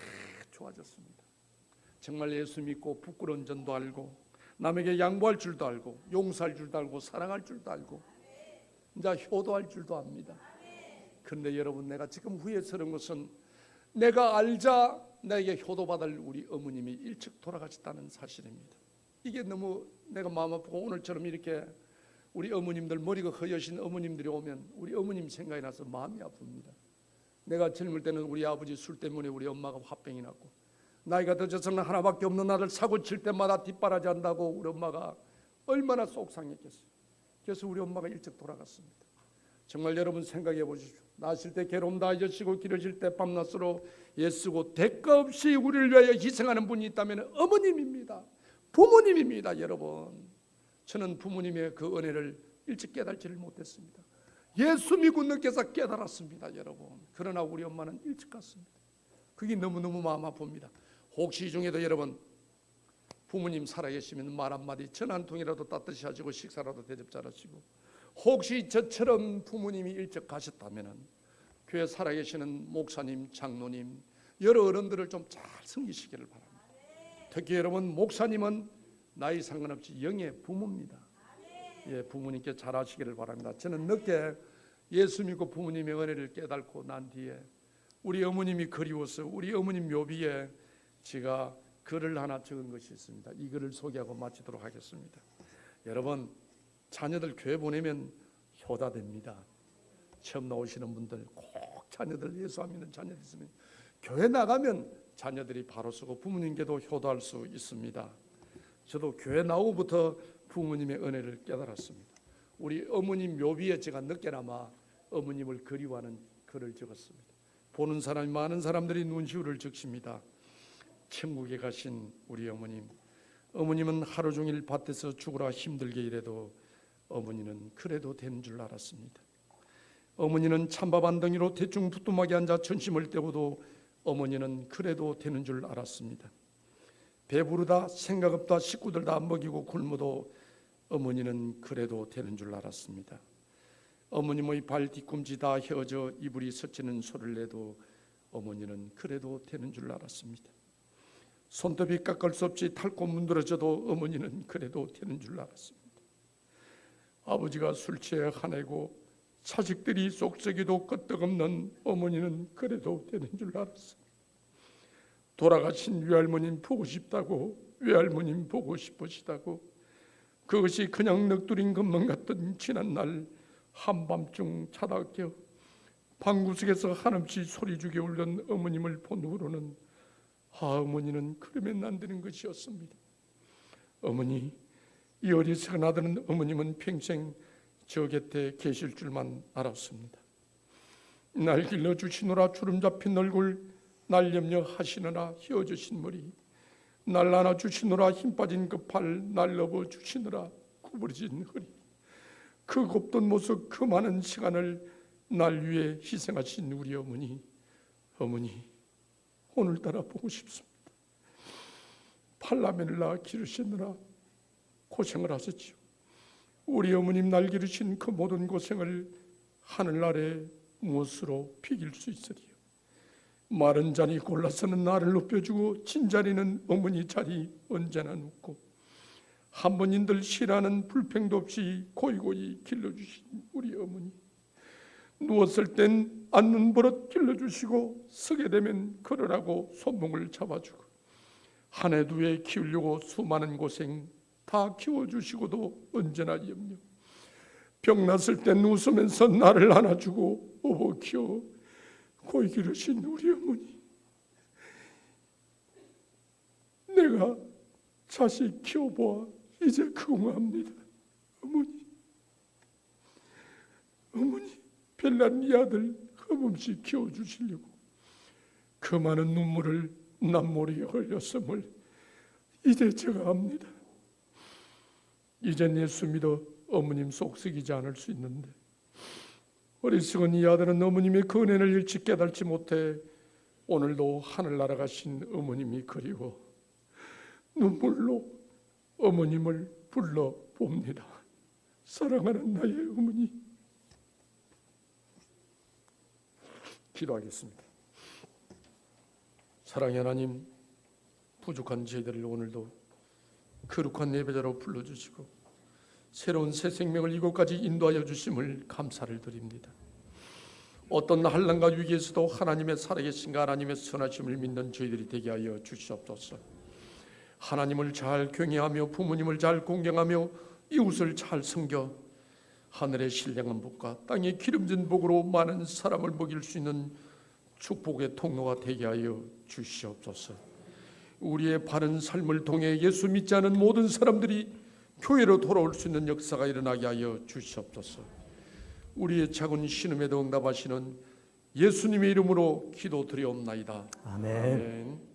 좋아졌습니다. 정말 예수 믿고 부끄러운 점도 알고 남에게 양보할 줄도 알고 용서할 줄도 알고 사랑할 줄도 알고 이제 효도할 줄도 압니다. 그런데 여러분 내가 지금 후회스러운 것은 내가 알자 나에게 효도받을 우리 어머님이 일찍 돌아가셨다는 사실입니다. 이게 너무 내가 마음 아프고 오늘처럼 이렇게 우리 어머님들 머리가 허여신 어머님들이 오면 우리 어머님 생각이 나서 마음이 아픕니다. 내가 젊을 때는 우리 아버지 술 때문에 우리 엄마가 화병이 났고 나이가 늦어서는 하나밖에 없는 아들 사고 칠 때마다 뒷바라지 한다고 우리 엄마가 얼마나 속상했겠어요. 그래서 우리 엄마가 일찍 돌아갔습니다. 정말 여러분 생각해 보십시오. 나실 때 괴로움 다 잊으시고 기르실 때 밤낮으로 애쓰고 대가 없이 우리를 위하여 희생하는 분이 있다면 어머님입니다. 부모님입니다. 여러분 저는 부모님의 그 은혜를 일찍 깨달지를 못했습니다. 예수 믿고 늦게서 깨달았습니다. 여러분 그러나 우리 엄마는 일찍 갔습니다. 그게 너무너무 마음 아픕니다. 혹시 이 중에도 여러분 부모님 살아계시면 말 한마디 전 한 통이라도 따뜻이 하시고 식사라도 대접 잘하시고, 혹시 저처럼 부모님이 일찍 가셨다면 교회 살아계시는 목사님, 장로님, 여러 어른들을 좀 잘 섬기시기를 바랍니다. 특히 여러분 목사님은 나이 상관없이 영의 부모입니다. 예, 부모님께 잘하시기를 바랍니다. 저는 늦게 예수 믿고 부모님의 은혜를 깨닫고 난 뒤에 우리 어머님이 그리워서 우리 어머님 묘비에 제가 글을 하나 적은 것이 있습니다. 이 글을 소개하고 마치도록 하겠습니다. 여러분, 자녀들 교회 보내면 효다됩니다. 처음 나오시는 분들 꼭 자녀들 예수 안 믿는 자녀들 있으면 교회 나가면 자녀들이 바로 서고 부모님께도 효도할 수 있습니다. 저도 교회 나오고부터 부모님의 은혜를 깨달았습니다. 우리 어머님 묘비에 제가 늦게나마 어머님을 그리워하는 글을 적었습니다. 보는 사람이 많은 사람들이 눈시울을 적십니다. 천국에 가신 우리 어머님, 어머님은 하루 종일 밭에서 죽으라 힘들게 일해도 어머니는 그래도 되는 줄 알았습니다. 어머니는 찬밥 한 덩이로 대충 부뚜막에 앉아 전심을 때워도 어머니는 그래도 되는 줄 알았습니다. 배부르다 생각 없다 식구들 다 먹이고 굶어도 어머니는 그래도 되는 줄 알았습니다. 어머님의 발 뒤꿈치 다 헤어져 이불이 스치는 소리를 내도 어머니는 그래도 되는 줄 알았습니다. 손톱이 깎을 수 없이 탈고 문드러져도 어머니는 그래도 되는 줄 알았습니다. 아버지가 술 취해 화내고 자식들이 속썩이도 끄떡없는 어머니는 그래도 되는 줄 알았습니다. 돌아가신 외할머님 보고 싶다고, 외할머님 보고 싶으시다고, 그것이 그냥 넋두린 것만 같던 지난 날 한밤중 자다 깨어 방구석에서 한없이 소리주게 울던 어머님을 본 후로는 어머니는 그러면 안 되는 것이었습니다. 어머니, 이 어리석은 아들은 어머님은 평생 저 곁에 계실 줄만 알았습니다. 날 길러주시느라 주름 잡힌 얼굴, 날 염려하시느라 휘어지신 머리, 날 안아주시느라 힘 빠진 그 팔, 날 업어주시느라 구부러진 허리, 그 곱던 모습, 그 많은 시간을 날 위해 희생하신 우리 어머니, 어머니 오늘따라 보고 싶습니다. 팔라면을 낳아 기르시느라 고생을 하셨지요. 우리 어머님 날 기르신 그 모든 고생을 하늘 아래 무엇으로 비길 수 있으리요. 마른 자리 골라서는 나를 높여주고 진자리는 어머니 자리 언제나 눕고 한 번인들 싫어하는 불평도 없이 고이고이 길러주신 우리 어머니, 누웠을 땐 앉는 버릇 길러주시고 서게 되면 걸으라고 손목을 잡아주고 한 해 두 해 키우려고 수많은 고생 다 키워주시고도 언제나 염려, 병났을 땐 웃으면서 나를 안아주고 업어 키워 고이 기르신 우리 어머니, 내가 자식 키워보아 이제 긍휼합니다. 어머니 별난 이 아들 흠없이 키워주시려고 그 많은 눈물을 남모르게 흘렸음을 이제 제가 압니다. 이젠 예수 믿어 어머님 속썩이지 않을 수 있는데 어리석은 이 아들은 어머님의 그 은혜를 일찍 깨달지 못해 오늘도 하늘나라 가신 어머님이 그리워 눈물로 어머님을 불러봅니다. 사랑하는 나의 어머니, 기도하겠습니다. 사랑의 하나님, 부족한 저희들을 오늘도 거룩한 예배자로 불러주시고 새로운 새 생명을 이곳까지 인도하여 주심을 감사를 드립니다. 어떤 한란과 위기에서도 하나님의 살아계신가 하나님의 선하심을 믿는 저희들이 되게 하여 주시옵소서. 하나님을 잘 경외하며 부모님을 잘 공경하며 이웃을 잘 섬겨 하늘의 신령한 복과 땅의 기름진 복으로 많은 사람을 먹일 수 있는 축복의 통로가 되게 하여 주시옵소서. 우리의 바른 삶을 통해 예수 믿지 않은 모든 사람들이 교회로 돌아올 수 있는 역사가 일어나게 하여 주시옵소서. 우리의 작은 신음에도 응답하시는 예수님의 이름으로 기도드리옵나이다. 아멘. 아멘.